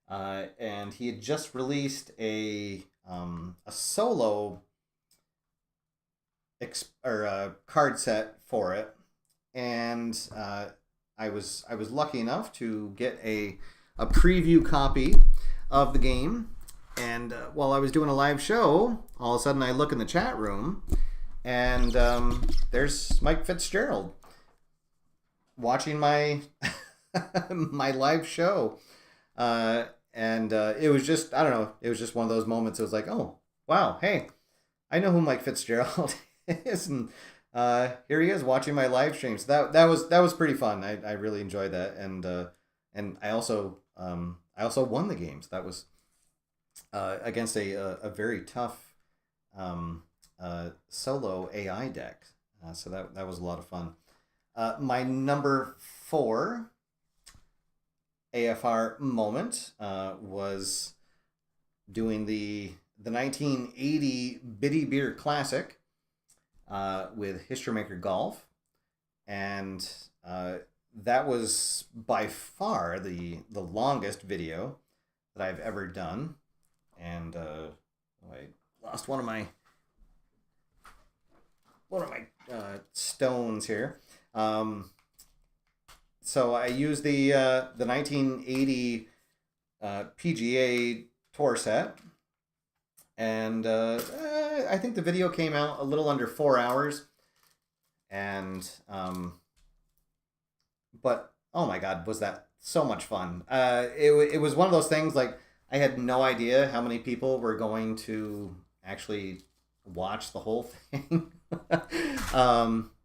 and he had just released a solo card set for it, and I was lucky enough to get a preview copy of the game. And while I was doing a live show, all of a sudden I look in the chat room, and there's Mike Fitzgerald watching my my live show. And it was just, I don't know, it was just one of those moments. It was like, oh, wow, hey, I know who Mike Fitzgerald is, and here he is watching my live stream. So that was pretty fun. I really enjoyed that, and I also won the games. That was against a very tough solo AI deck. So that was a lot of fun. My number 4 AFR moment was doing the 1980 Biddy Beer Classic with History Maker Golf, and that was by far the longest video that I've ever done. And I lost one of my stones here. So I used the 1980 PGA tour set, and I think the video came out a little under 4 hours. And but oh my God, was that so much fun! It was one of those things, like, I had no idea how many people were going to actually watch the whole thing.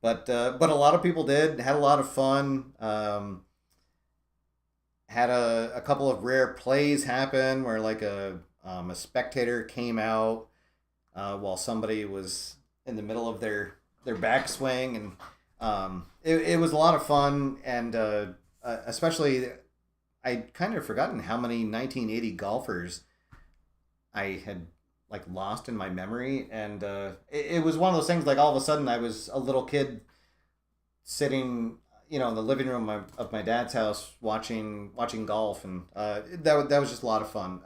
But a lot of people did. Had a lot of fun. Had a couple of rare plays happen where, like, a spectator came out while somebody was in the middle of their backswing, and it was a lot of fun. And especially, I'd kind of forgotten how many 1980 golfers I had, like, lost in my memory. And it was one of those things, like, all of a sudden I was a little kid sitting, in the living room of my dad's house watching golf, and that was just a lot of fun.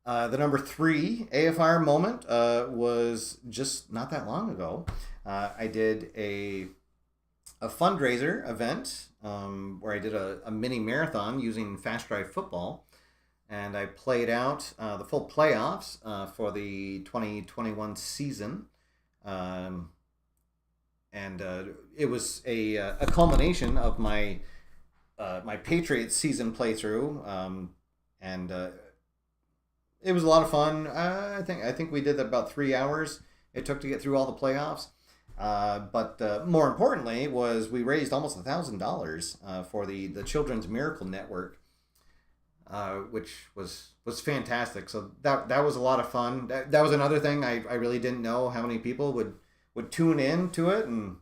The number 3 AFR moment was just not that long ago. I did a fundraiser event where I did a mini marathon using Fast Drive Football, and I played out the full playoffs for the 2021 season. And it was a culmination of my Patriots season playthrough, and it was a lot of fun. I think we did about 3 hours it took to get through all the playoffs. But more importantly was we raised almost $1,000 for the Children's Miracle Network, which was fantastic. So that was a lot of fun. That was another thing. I really didn't know how many people would tune in to it, and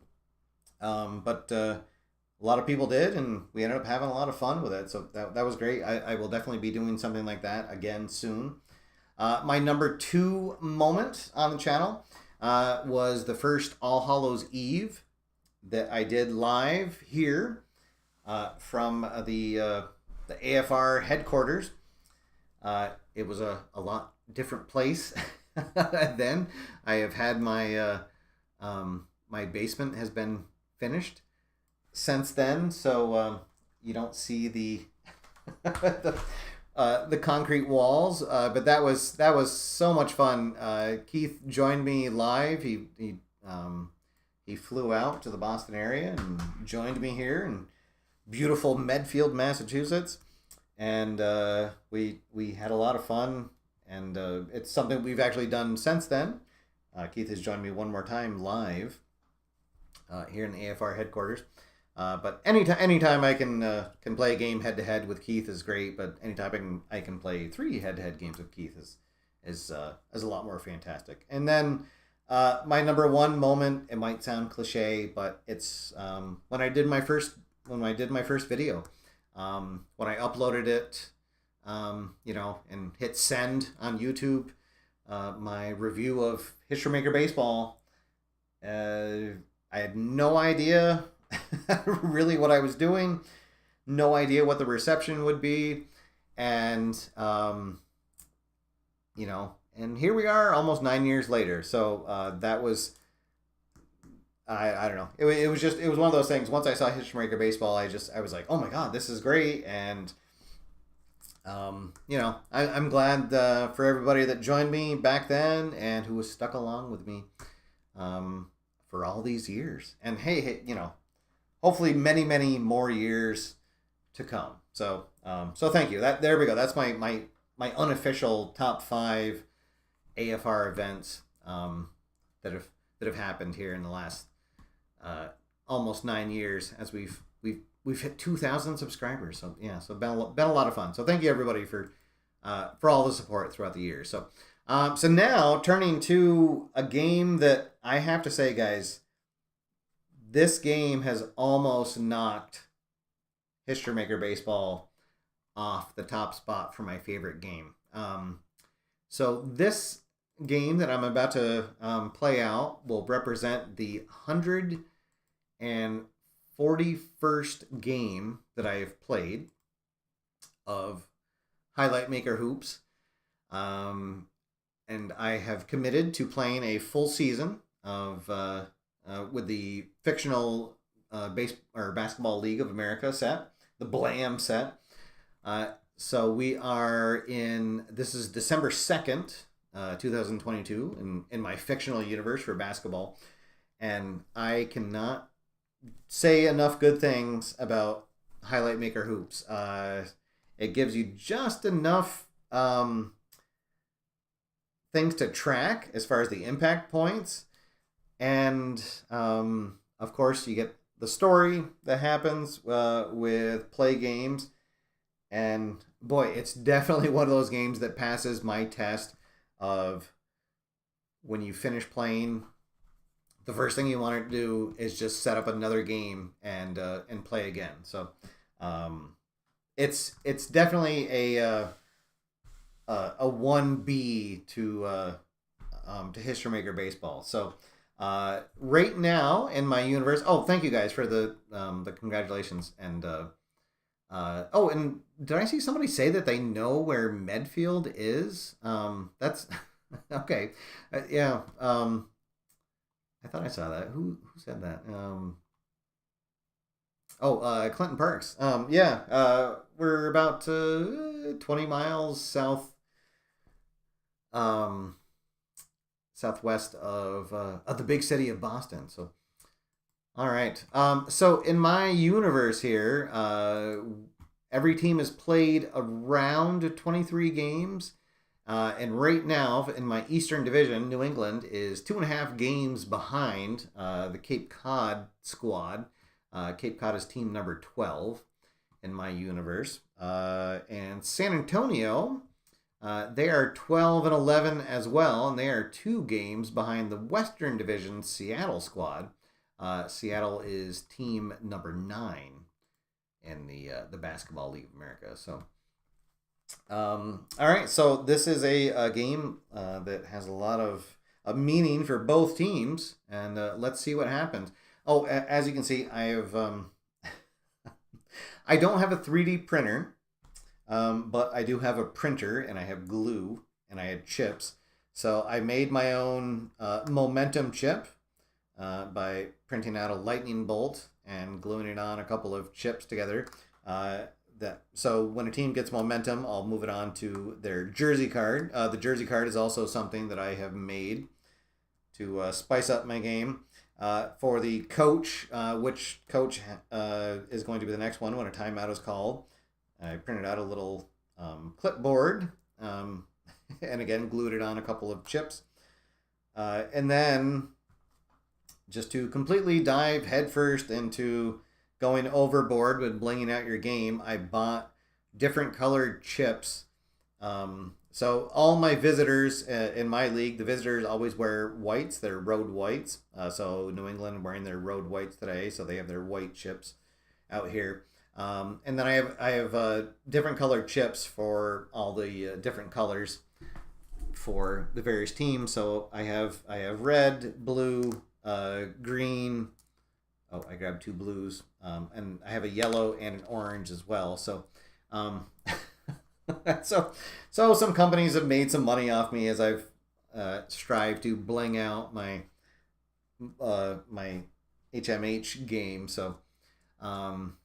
but a lot of people did, and we ended up having a lot of fun with it. So that was great. I will definitely be doing something like that again soon. My number 2 moment on the channel was the first All Hallows Eve that I did live here from the AFR headquarters. It was a lot different place then. I have had my my basement has been finished since then, so you don't see the the concrete walls, but that was so much fun. Keith joined me live. He flew out to the Boston area and joined me here in beautiful Medfield, Massachusetts, and we had a lot of fun. And it's something we've actually done since then. Keith has joined me one more time live here in the AFR headquarters. But anytime I can play a game head to head with Keith is great. But anytime I can play 3 head to head games with Keith is a lot more fantastic. And then my number 1 moment, it might sound cliche, but it's when I did my first video, when I uploaded it, and hit send on YouTube, my review of History Maker Baseball. I had no idea really what I was doing, no idea what the reception would be, and and here we are almost 9 years later. So that was, I don't know, it was one of those things. Once I saw History Maker Baseball, I was like, oh my God, this is great. And I'm glad for everybody that joined me back then and who was stuck along with me for all these years. And hey, hopefully many, many more years to come. So thank you. There we go. That's my unofficial top 5 AFR events that have happened here in the last almost 9 years, as we've hit 2,000 subscribers. So yeah, so been a lot of fun. So thank you everybody for all the support throughout the year. So so now turning to a game that I have to say, guys, this game has almost knocked History Maker Baseball off the top spot for my favorite game. So this game that I'm about to play out will represent the 141st game that I have played of Highlight Maker Hoops. And I have committed to playing a full season of with the fictional Basketball League of America set, the BLAM set. So we are this is December 2nd, 2022, in my fictional universe for basketball. And I cannot say enough good things about Highlight Maker Hoops. It gives you just enough things to track as far as the impact points. And of course, you get the story that happens with play games. And boy, it's definitely one of those games that passes my test of when you finish playing, the first thing you want to do is just set up another game and play again. So it's definitely a 1B to History Maker Baseball. So right now in my universe, thank you guys for the congratulations. And and did I see somebody say that they know where Medfield is? That's okay. Yeah. I thought I saw that. Who said that? Clinton Parks. We're about 20 miles southwest of the big city of Boston. So, all right. So in my universe here, every team has played around 23 games. And right now, in my Eastern Division, New England is 2.5 games behind the Cape Cod squad. Cape Cod is team number 12 in my universe. And San Antonio, they are 12-11 as well, and they are 2 games behind the Western Division Seattle squad. Seattle is team number 9 in the Basketball League of America. So. All right, so this is a game that has a lot of meaning for both teams, and let's see what happens. As you can see, I have I don't have a 3D printer, but I do have a printer, and I have glue, and I had chips. So I made my own momentum chip by printing out a lightning bolt and gluing it on a couple of chips together. So when a team gets momentum, I'll move it on to their jersey card. The jersey card is also something that I have made to spice up my game. For the coach, which coach is going to be the next one when a timeout is called, I printed out a little clipboard and again glued it on a couple of chips. And then just to completely dive headfirst into going overboard with blinging out your game, I bought different colored chips. So all my visitors in my league, the visitors always wear whites. They're road whites. So New England wearing their road whites today, so they have their white chips out here. And then I have different colored chips for all the different colors for the various teams. So I have red, blue, green. I grabbed 2 blues, and I have a yellow and an orange as well. So, so some companies have made some money off me as I've strived to bling out my my HMH game. So, I'm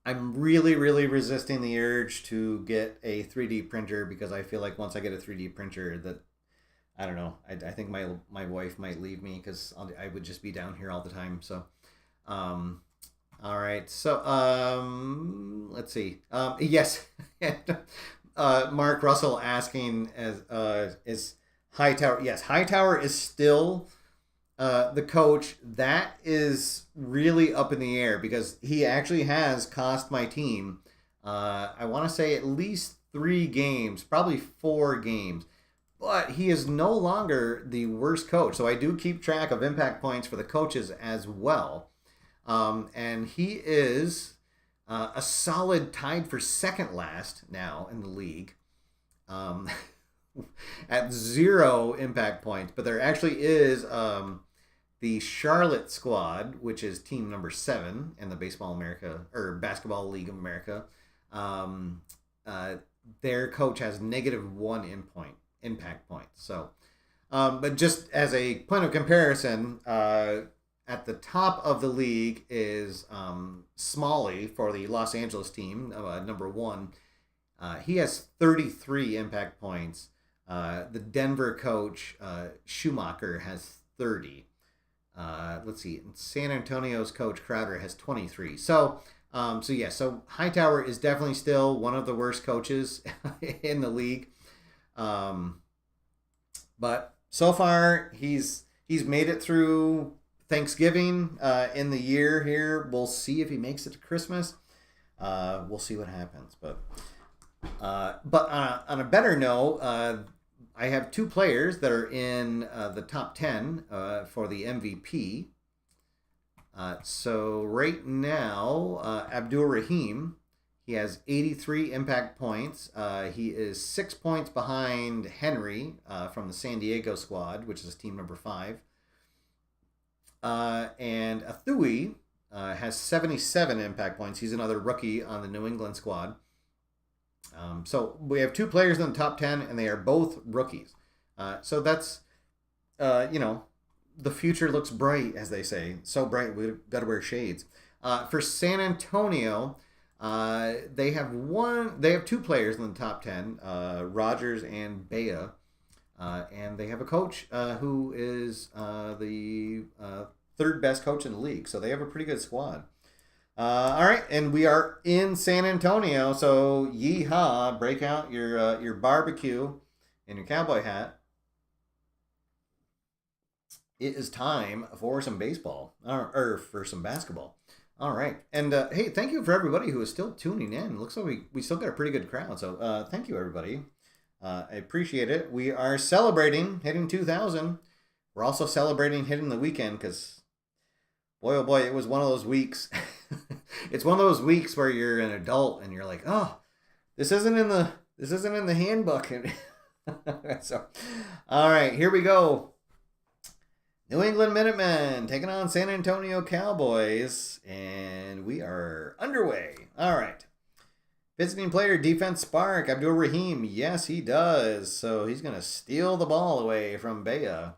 really resisting the urge to get a 3D printer because I feel like once I get a 3D printer that I don't know. I think my wife might leave me because I would just be down here all the time. So, All right. So, let's see. Yes. Mark Russell asking as is Hightower. Yes, Hightower is still the coach. That is really up in the air because he actually has cost my team. I want to say at least 3 games, probably 4 games. But he is no longer the worst coach. So I do keep track of impact points for the coaches as well. And he is a solid tied for second last now in the league at 0 impact points. But there actually is the Charlotte squad, which is team number 7 in the Basketball League of America. Their coach has -1 impact points. So, but just as a point of comparison, at the top of the league is Smalley for the Los Angeles team, number 1. He has 33 impact points. The Denver coach, Schumacher, has 30. Let's see. San Antonio's coach, Crowder, has 23. So Hightower is definitely still one of the worst coaches in the league. But so far, he's made it through Thanksgiving in the year here. We'll see if he makes it to Christmas. We'll see what happens. But on a better note, I have 2 players that are in the top 10 for the MVP. So right now, Abdul Rahim, he has 83 impact points. He is 6 points behind Henry from the San Diego squad, which is team number 5. And Athui has 77 impact points. He's another rookie on the New England squad. So we have 2 players in the top 10, and they are both rookies. So that's, the future looks bright, as they say. So bright, we've got to wear shades. For San Antonio, they have 2 players in the top 10, Rogers and Bea. And they have a coach who is the 3rd best coach in the league. So they have a pretty good squad. All right, and we are in San Antonio. So yeehaw, break out your barbecue and your cowboy hat. It is time for some baseball, or for some basketball. All right, and hey, thank you for everybody who is still tuning in. Looks like we still got a pretty good crowd. So thank you, everybody. I appreciate it. We are celebrating hitting 2,000. We're also celebrating hitting the weekend because, boy, oh boy, it was one of those weeks. It's one of those weeks where you're an adult and you're like, oh, this isn't in the handbook. So, all right, here we go. New England Minutemen taking on San Antonio Cowboys, and we are underway. All right. Visiting player, defense spark, Abdul Rahim. Yes, he does. So he's going to steal the ball away from Bea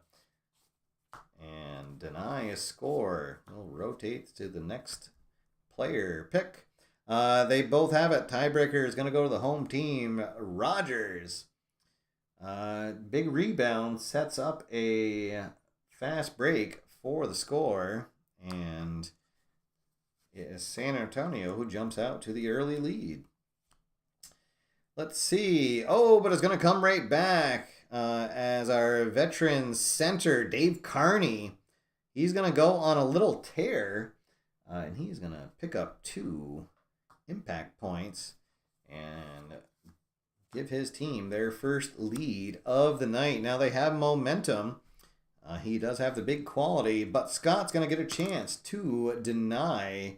and deny a score. He'll rotate to the next player pick. They both have it. Tiebreaker is going to go to the home team, Rogers. Big rebound sets up a fast break for the score, and it is San Antonio who jumps out to the early lead. Let's see. Oh, but it's going to come right back as our veteran center, Dave Carney. He's going to go on a little tear, and he's going to pick up 2 impact points and give his team their first lead of the night. Now they have momentum. He does have the big quality, but Scott's going to get a chance to deny.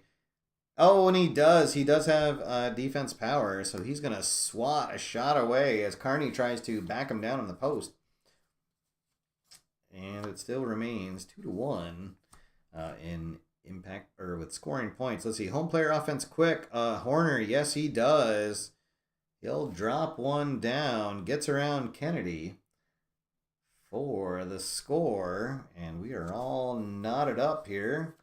Oh, and he does. He does have defense power, so he's going to swat a shot away as Carney tries to back him down in the post. And it still remains 2-1 in impact, or with scoring points. Let's see. Home player offense quick. Horner, yes, he does. He'll drop one down, gets around Kennedy for the score, and we are all knotted up here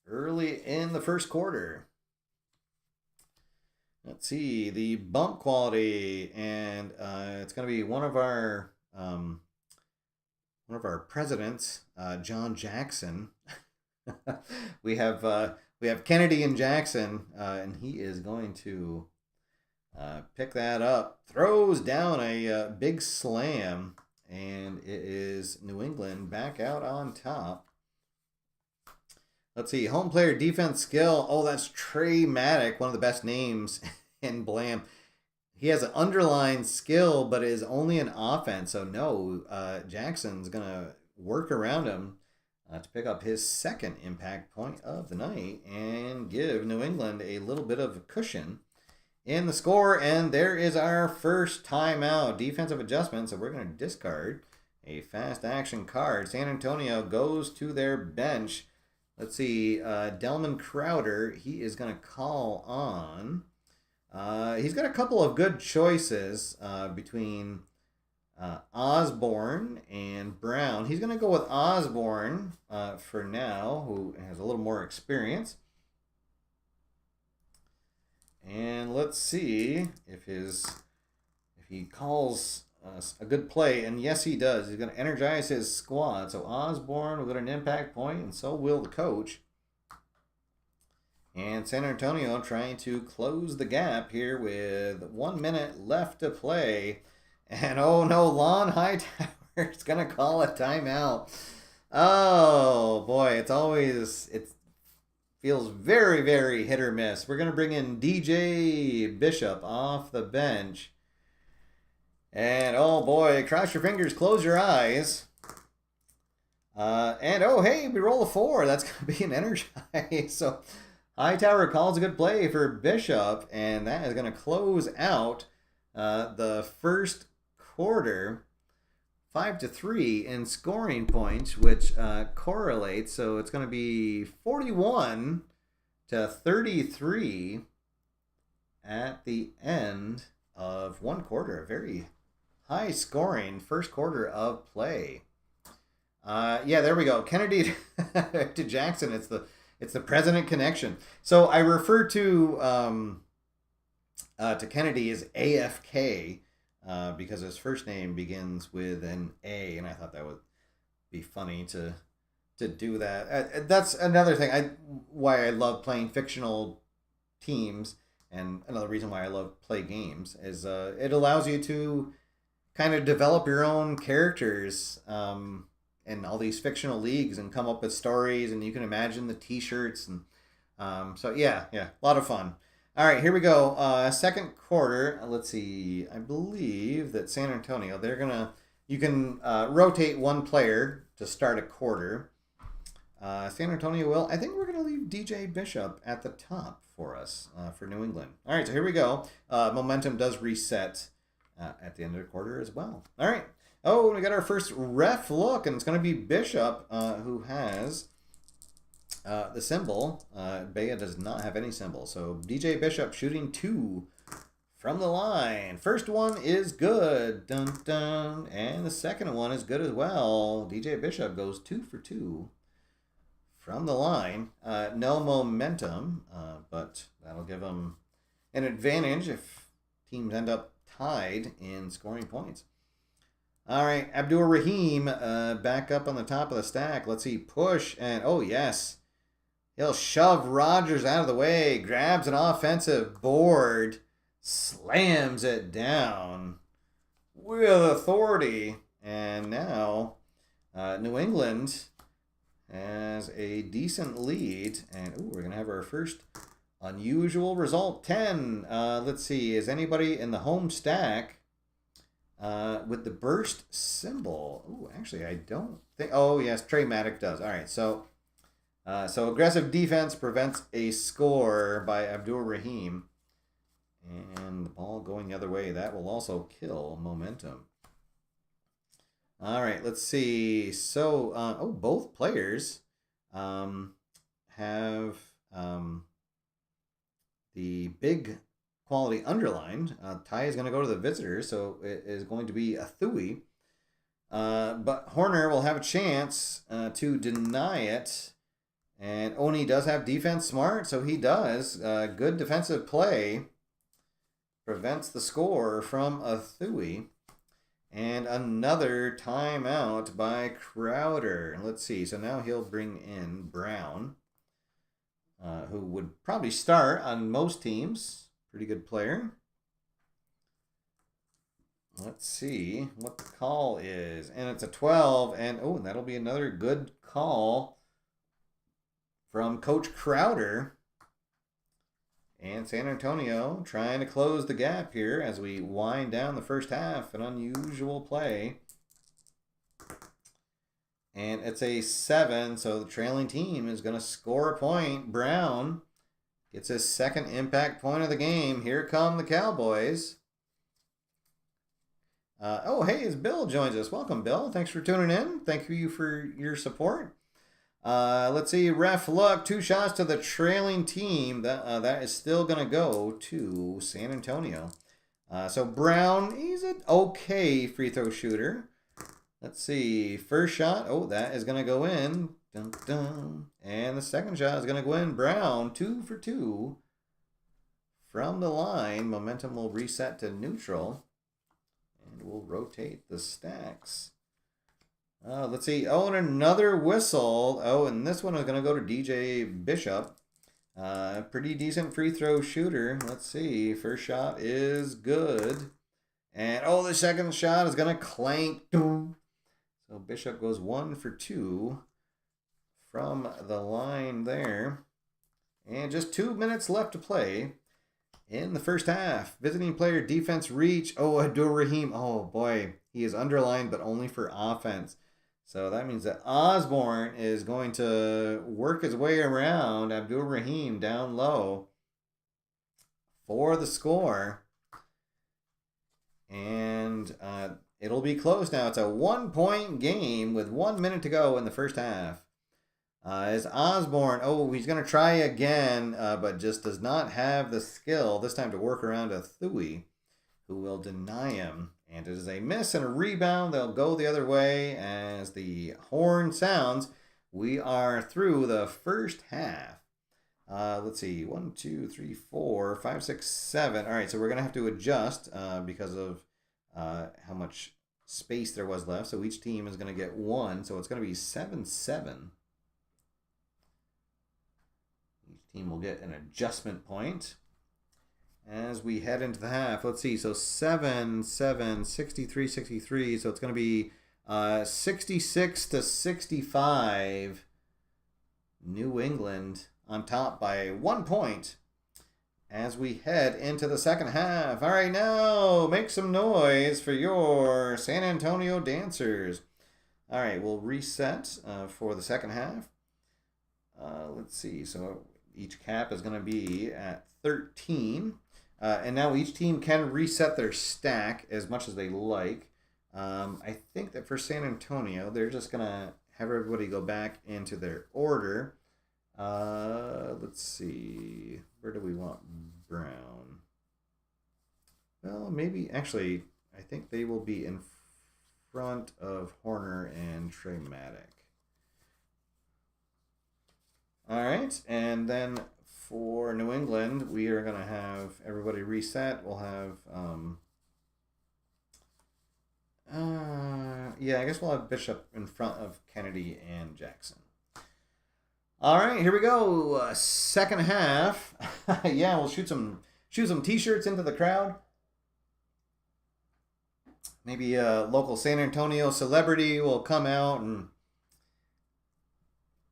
early in the first quarter. Let's see the bump quality, and it's going to be one of our presidents, John Jackson. we have Kennedy and Jackson, and he is going to pick that up. Throws down a big slam, and it is New England back out on top. Let's see, home player defense skill. Oh, that's Trey Maddock, one of the best names in BLAM. He has an underlined skill, but it is only an offense. So no, Jackson's going to work around him to pick up his second impact point of the night and give New England a little bit of cushion in the score. And there is our first timeout. Defensive adjustment, so we're going to discard a fast action card. San Antonio goes to their bench. Let's see, Delman Crowder, he is going to call on... he's got a couple of good choices between Osborne and Brown. He's going to go with Osborne for now, who has a little more experience. And let's see if he calls a good play. And yes, he does. He's going to energize his squad. So Osborne will get an impact point, and so will the coach. And San Antonio trying to close the gap here with 1 minute left to play. And oh no, Lon Hightower is going to call a timeout. Oh boy, it feels very, very hit or miss. We're going to bring in DJ Bishop off the bench. And oh boy, cross your fingers, close your eyes. And oh hey, we roll a 4. That's going to be an energize. So Hightower calls a good play for Bishop, and that is going to close out the first quarter 5-3 in scoring points, which correlates. So it's going to be 41-33 at the end of one quarter. A very high scoring first quarter of play. Yeah, there we go. Kennedy to Jackson. It's the president connection. So I refer to Kennedy as AFK because his first name begins with an A, and I thought that would be funny to do that. That's another thing why I love playing fictional teams, and another reason why I love play games is it allows you to kind of develop your own characters in all these fictional leagues and come up with stories, and you can imagine the t-shirts, and so yeah, a lot of fun. All right, here we go. Second quarter. Let's see. I believe that San Antonio, you can rotate one player to start a quarter. San Antonio will. I think we're going to leave DJ Bishop at the top for us for New England. All right, so here we go. Momentum does reset at the end of the quarter as well. All right. Oh, we got our first ref look, and it's going to be Bishop who has the symbol. Bea does not have any symbol. So DJ Bishop shooting 2 from the line. First one is good. Dun, dun. And the second one is good as well. DJ Bishop goes 2 for 2 from the line. No momentum, but that'll give him an advantage if teams end up tied in scoring points. All right, Abdul Rahim back up on the top of the stack. Let's see, push, and oh yes, he'll shove Rogers out of the way, grabs an offensive board, slams it down with authority, and now New England has a decent lead, and we're going to have our first unusual result, 10. Let's see, is anybody in the home stack with the burst symbol? Oh, actually, I don't think. Oh, yes, Trey Maddock does. All right, so aggressive defense prevents a score by Abdul Rahim, and the ball going the other way. That will also kill momentum. All right, let's see. So, both players have the big quality underlined. Tie is going to go to the visitors, so it is going to be a Thui. But Horner will have a chance to deny it. And Oni does have defense smart, so he does. Good defensive play prevents the score from a Thui. And another timeout by Crowder. Let's see. So now he'll bring in Brown, who would probably start on most teams. Pretty good player. Let's see what the call is. And it's a 12. And, oh, that'll be another good call from Coach Crowder. And San Antonio trying to close the gap here as we wind down the first half. An unusual play. And it's a 7, so the trailing team is going to score a point. Brown gets his second impact point of the game. Here come the Cowboys. Oh, hey, as Bill joins us. Welcome, Bill. Thanks for tuning in. Thank you for your support. Let's see. Ref look. 2 shots to the trailing team. That is still going to go to San Antonio. So Brown, he's an okay free throw shooter. Let's see. First shot. Oh, that is going to go in. Dun, dun. And the second shot is going to go in. Brown, 2 for 2 from the line. Momentum will reset to neutral. And we'll rotate the stacks. Let's see. Oh, and another whistle. Oh, and this one is going to go to DJ Bishop. Pretty decent free throw shooter. Let's see. First shot is good. And, oh, the second shot is going to clank. So Bishop goes 1 for 2 from the line there. And just 2 minutes left to play in the first half. Visiting player defense reach. Oh, Abdul Rahim. Oh, boy. He is underlined, but only for offense. So that means that Osborne is going to work his way around Abdul Rahim down low for the score. And it'll be close now. It's a 1-point game with 1 minute to go in the first half. As Osborne, oh, he's going to try again, but just does not have the skill this time to work around a Thuy, who will deny him. And it is a miss and a rebound. They'll go the other way as the horn sounds. We are through the first half. Let's see. 1, 2, 3, 4, 5, 6, 7. All right, so we're going to have to adjust because of how much space there was left. So each team is going to get 1. So it's going to be 7-7. Each team will get an adjustment point as we head into the half. Let's see. So 7-7, 63-63. So it's going to be 66-65. New England on top by 1 point as we head into the second half. All right, now make some noise for your San Antonio dancers. All right, we'll reset for the second half. Let's see. So each cap is going to be at 13. And now each team can reset their stack as much as they like. I think that for San Antonio, they're just going to have everybody go back into their order. Let's see. Where do we want Brown? Well, maybe, actually, I think they will be in front of Horner and Trey Maddock. All right, and then for New England, we are going to have everybody reset. We'll have, I guess we'll have Bishop in front of Kennedy and Jackson. All right, here we go. Second half. Yeah, we'll shoot some T-shirts into the crowd. Maybe a local San Antonio celebrity will come out and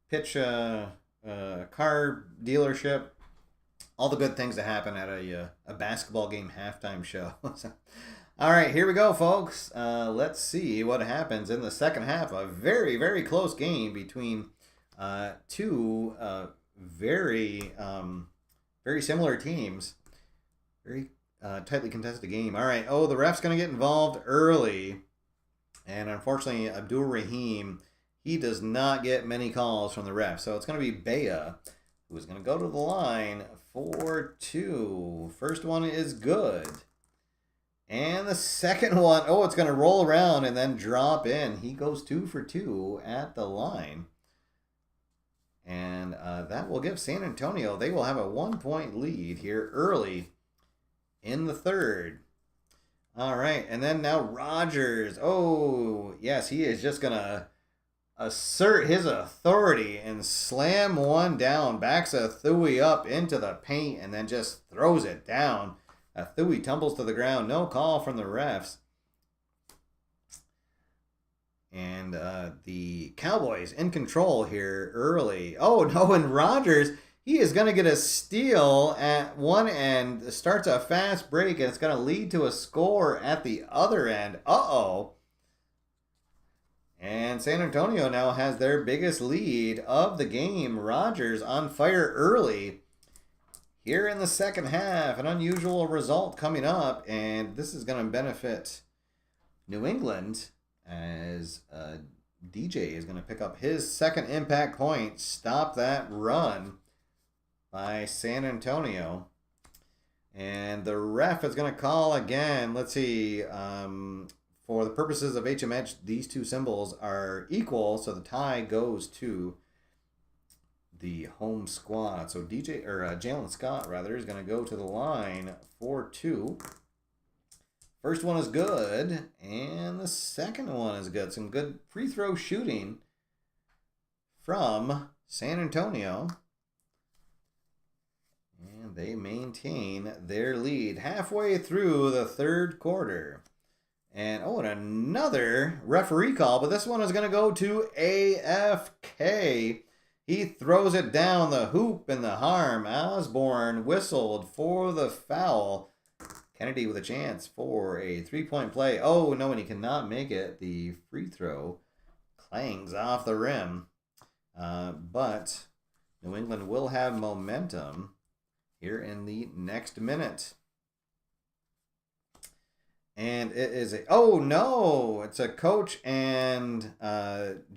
pitch a car dealership. All the good things that happen at a basketball game halftime show. All right, here we go, folks. Let's see what happens in the second half. A very, very close game between two very similar teams. Very tightly contested game. All right. Oh, the ref's going to get involved early. And unfortunately, Abdul Rahim, he does not get many calls from the ref. So it's going to be Bea, who is going to go to the line for 2. First one is good. And the second one, oh, it's going to roll around and then drop in. He goes 2 for 2 at the line. And that will give San Antonio, they will have a 1-point lead here early in the third. All right, and then now Rogers. Oh, yes, he is just going to assert his authority and slam one down. Backs a Thuy up into the paint and then just throws it down. A Thuy tumbles to the ground. No call from the refs. And the Cowboys in control here early. Oh, no, and Rogers, he is going to get a steal at one end. Starts a fast break, and it's going to lead to a score at the other end. Uh-oh. And San Antonio now has their biggest lead of the game. Rogers on fire early. Here in the second half, an unusual result coming up, and this is going to benefit New England as DJ is going to pick up his second impact point. Stop that run by San Antonio. And the ref is going to call again. Let's see. For the purposes of HMH, these two symbols are equal, so the tie goes to the home squad. So Jalen Scott rather is going to go to the line for 2. First one is good, and the second one is good. Some good free throw shooting from San Antonio. And they maintain their lead halfway through the third quarter. And another referee call, but this one is going to go to AFK. He throws it down the hoop in the harm. Osborne whistled for the foul. Kennedy with a chance for a 3-point play. Oh, no, and he cannot make it. The free throw clangs off the rim. But New England will have momentum here in the next minute. And it is it's a coach, and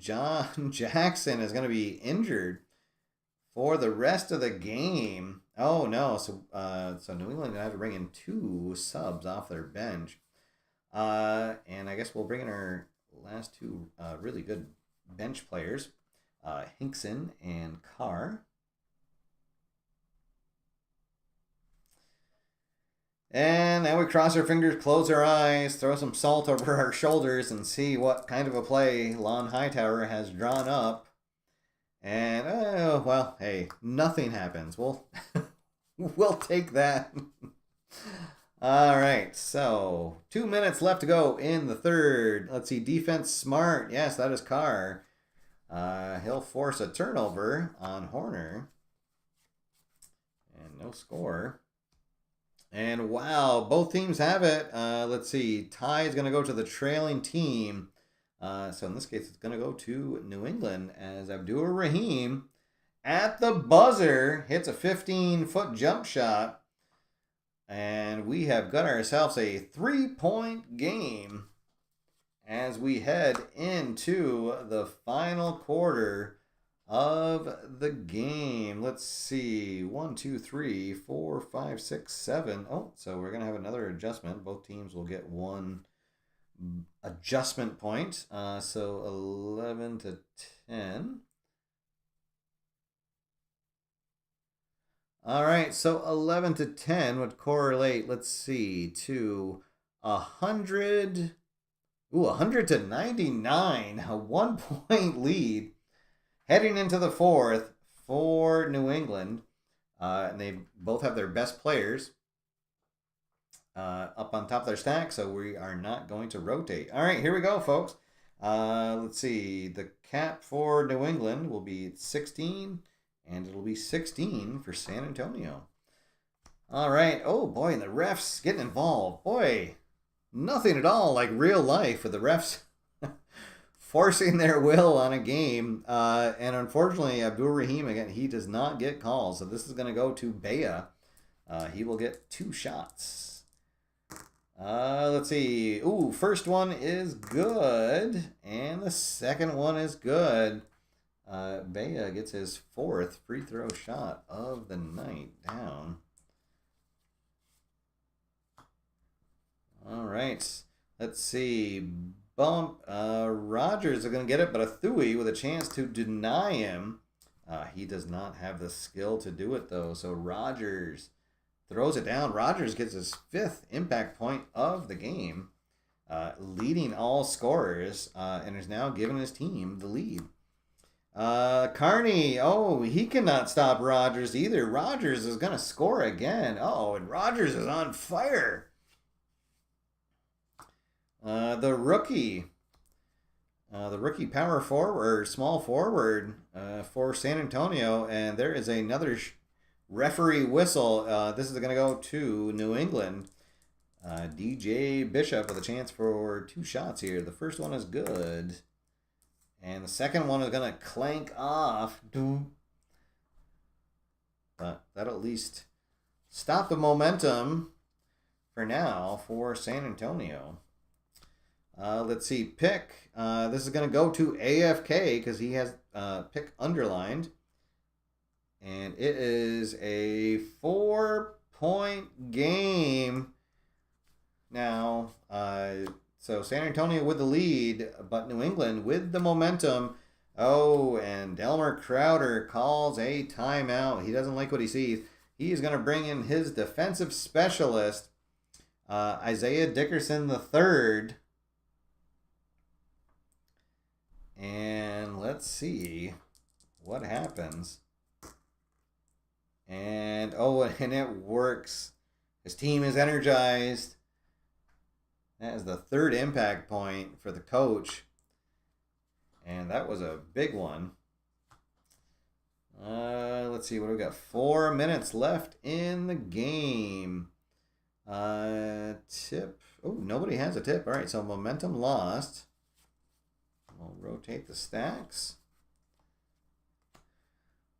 John Jackson is going to be injured for the rest of the game. Oh no, so New England going to have to bring in 2 subs off their bench. And I guess we'll bring in our last 2 really good bench players, Hinkson and Carr. And now we cross our fingers, close our eyes, throw some salt over our shoulders, and see what kind of a play Lon Hightower has drawn up. And, hey, nothing happens. We'll take that. All right, so 2 minutes left to go in the third. Let's see, defense smart. Yes, that is Carr. He'll force a turnover on Horner. And no score. And wow, both teams have it. Let's see. Tie is going to go to the trailing team. So in this case, it's going to go to New England as Abdul Rahim at the buzzer hits a 15-foot jump shot. And we have got ourselves a 3-point game as we head into the final quarter of the game. Let's see. 1, 2, 3, 4, 5, 6, 7. Oh, so we're going to have another adjustment. Both teams will get 1 adjustment point. So 11 to 10. All right, so 11 to 10 would correlate, let's see, to 100 to 99, a 1-point lead heading into the fourth for New England. And they both have their best players up on top of their stack, so we are not going to rotate. All right, here we go, folks. Let's see. The cap for New England will be 16, and it'll be 16 for San Antonio. All right. Oh, boy, and the refs getting involved. Boy, nothing at all like real life with the refs forcing their will on a game. And unfortunately, Abdul Rahim, again, he does not get calls. So this is going to go to Bea. He will get 2 shots. Let's see. Ooh, first one is good. And the second one is good. Bea gets his 4th free throw shot of the night down. All right. Let's see. Bump. Rogers are going to get it, but a Thuy with a chance to deny him. He does not have the skill to do it, though. So Rogers throws it down. Rogers gets his 5th impact point of the game, leading all scorers, and is now giving his team the lead. Carney, he cannot stop Rogers either. Rogers is going to score again. And Rogers is on fire. The rookie power forward, small forward for San Antonio, and there is another referee whistle. This is going to go to New England. DJ Bishop with a chance for 2 shots here. The first one is good, and the second one is going to clank off. But that'll at least stop the momentum for now for San Antonio. Let's see, pick. This is going to go to AFK because he has pick underlined. And it is a 4-point game now. So San Antonio with the lead, but New England with the momentum. And Delmer Crowder calls a timeout. He doesn't like what he sees. He is going to bring in his defensive specialist, Isaiah Dickerson III. And let's see what happens. And it works. His team is energized. That is the 3rd impact point for the coach. And that was a big one. Let's see, what do we got? 4 minutes left in the game. Tip. Nobody has a tip. All right, so momentum lost. We'll rotate the stacks.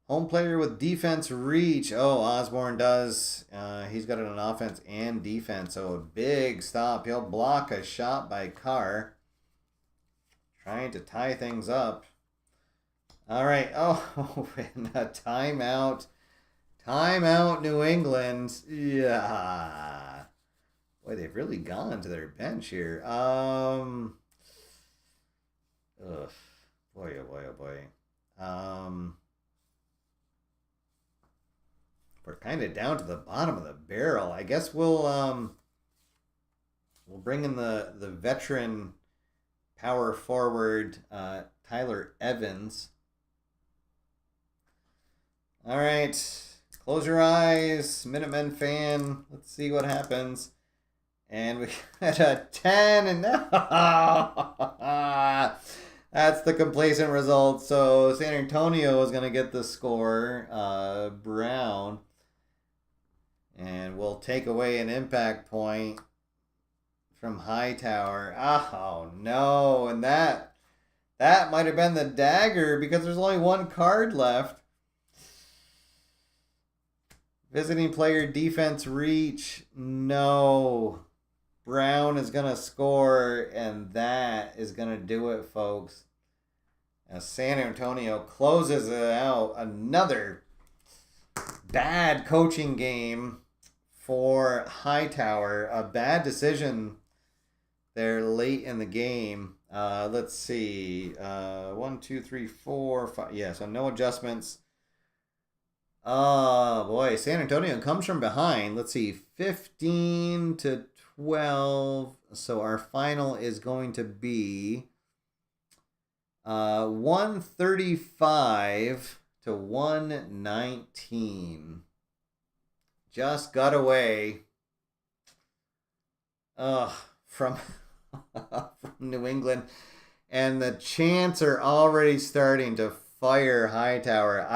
Home player with defense reach. Osborne does. He's got it on offense and defense. So a big stop. He'll block a shot by Carr. Trying to tie things up. All right. And a timeout. Timeout, New England. Yeah. Boy, they've really gone to their bench here. Boy, oh boy. We're kind of down to the bottom of the barrel. I guess we'll bring in the veteran power forward Tyler Evans. All right, close your eyes, Minutemen fan. Let's see what happens. And we got a 10, and that's the complacent result. So San Antonio is going to get the score. Brown. And we'll take away an impact point from Hightower. Oh, no. And that might have been the dagger because there's only 1 card left. Visiting player defense reach. No. Brown is going to score, and that is going to do it, folks. As San Antonio closes it out. Another bad coaching game for Hightower. A bad decision there late in the game. Let's see. 1, 2, 3, 4, 5. Yeah, so no adjustments. Oh, boy. San Antonio comes from behind. Let's see. 15-12. So our final is going to be 135-119. Just got away from New England. And the chants are already starting to fire Hightower.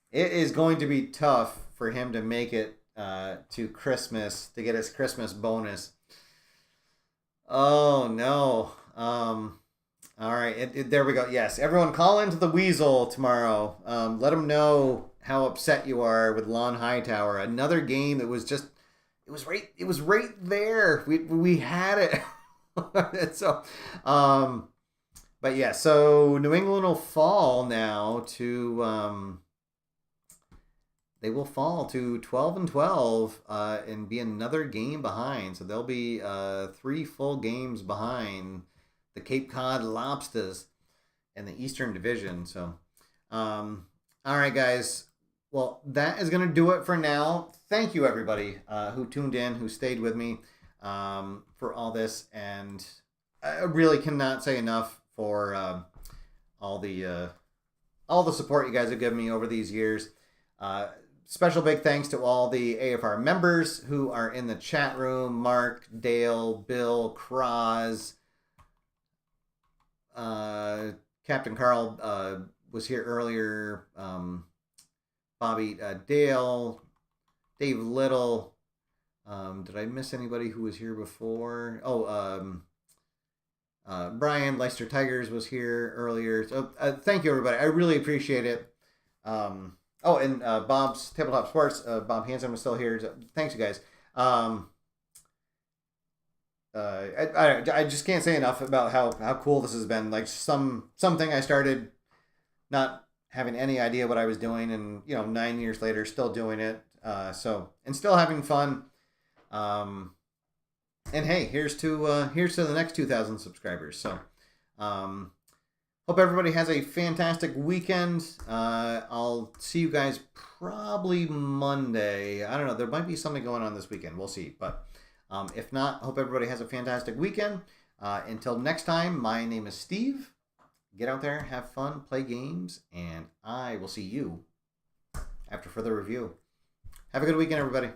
It is going to be tough for him to make it to Christmas, to get his Christmas bonus. Oh, no. All right, there we go. Yes, everyone call into the Weasel tomorrow. Let them know how upset you are with Lon Hightower. Another game that was just, it was right there. We had it. So, but yeah, so New England will fall now to, they will fall to 12-12 and be another game behind. So they'll be 3 full games behind the Cape Cod Lobsters in the Eastern Division. So, all right, guys. Well, that is going to do it for now. Thank you, everybody who tuned in, who stayed with me for all this. And I really cannot say enough for all the support you guys have given me over these years. Special big thanks to all the AFR members who are in the chat room. Mark, Dale, Bill, Kraz, Captain Carl was here earlier. Bobby, Dale, Dave Little. Did I miss anybody who was here before? Brian, Leicester Tigers was here earlier. So thank you, everybody. I really appreciate it. And Bob's Tabletop Sports, Bob Hansen was still here. So thanks, you guys. I just can't say enough about how cool this has been. Like something I started not having any idea what I was doing, and 9 years later, still doing it. And still having fun. And hey, here's to the next 2,000 subscribers. So, hope everybody has a fantastic weekend. I'll see you guys probably Monday. I don't know. There might be something going on this weekend. We'll see. But if not, hope everybody has a fantastic weekend. Until next time, my name is Steve. Get out there, have fun, play games, and I will see you after further review. Have a good weekend, everybody.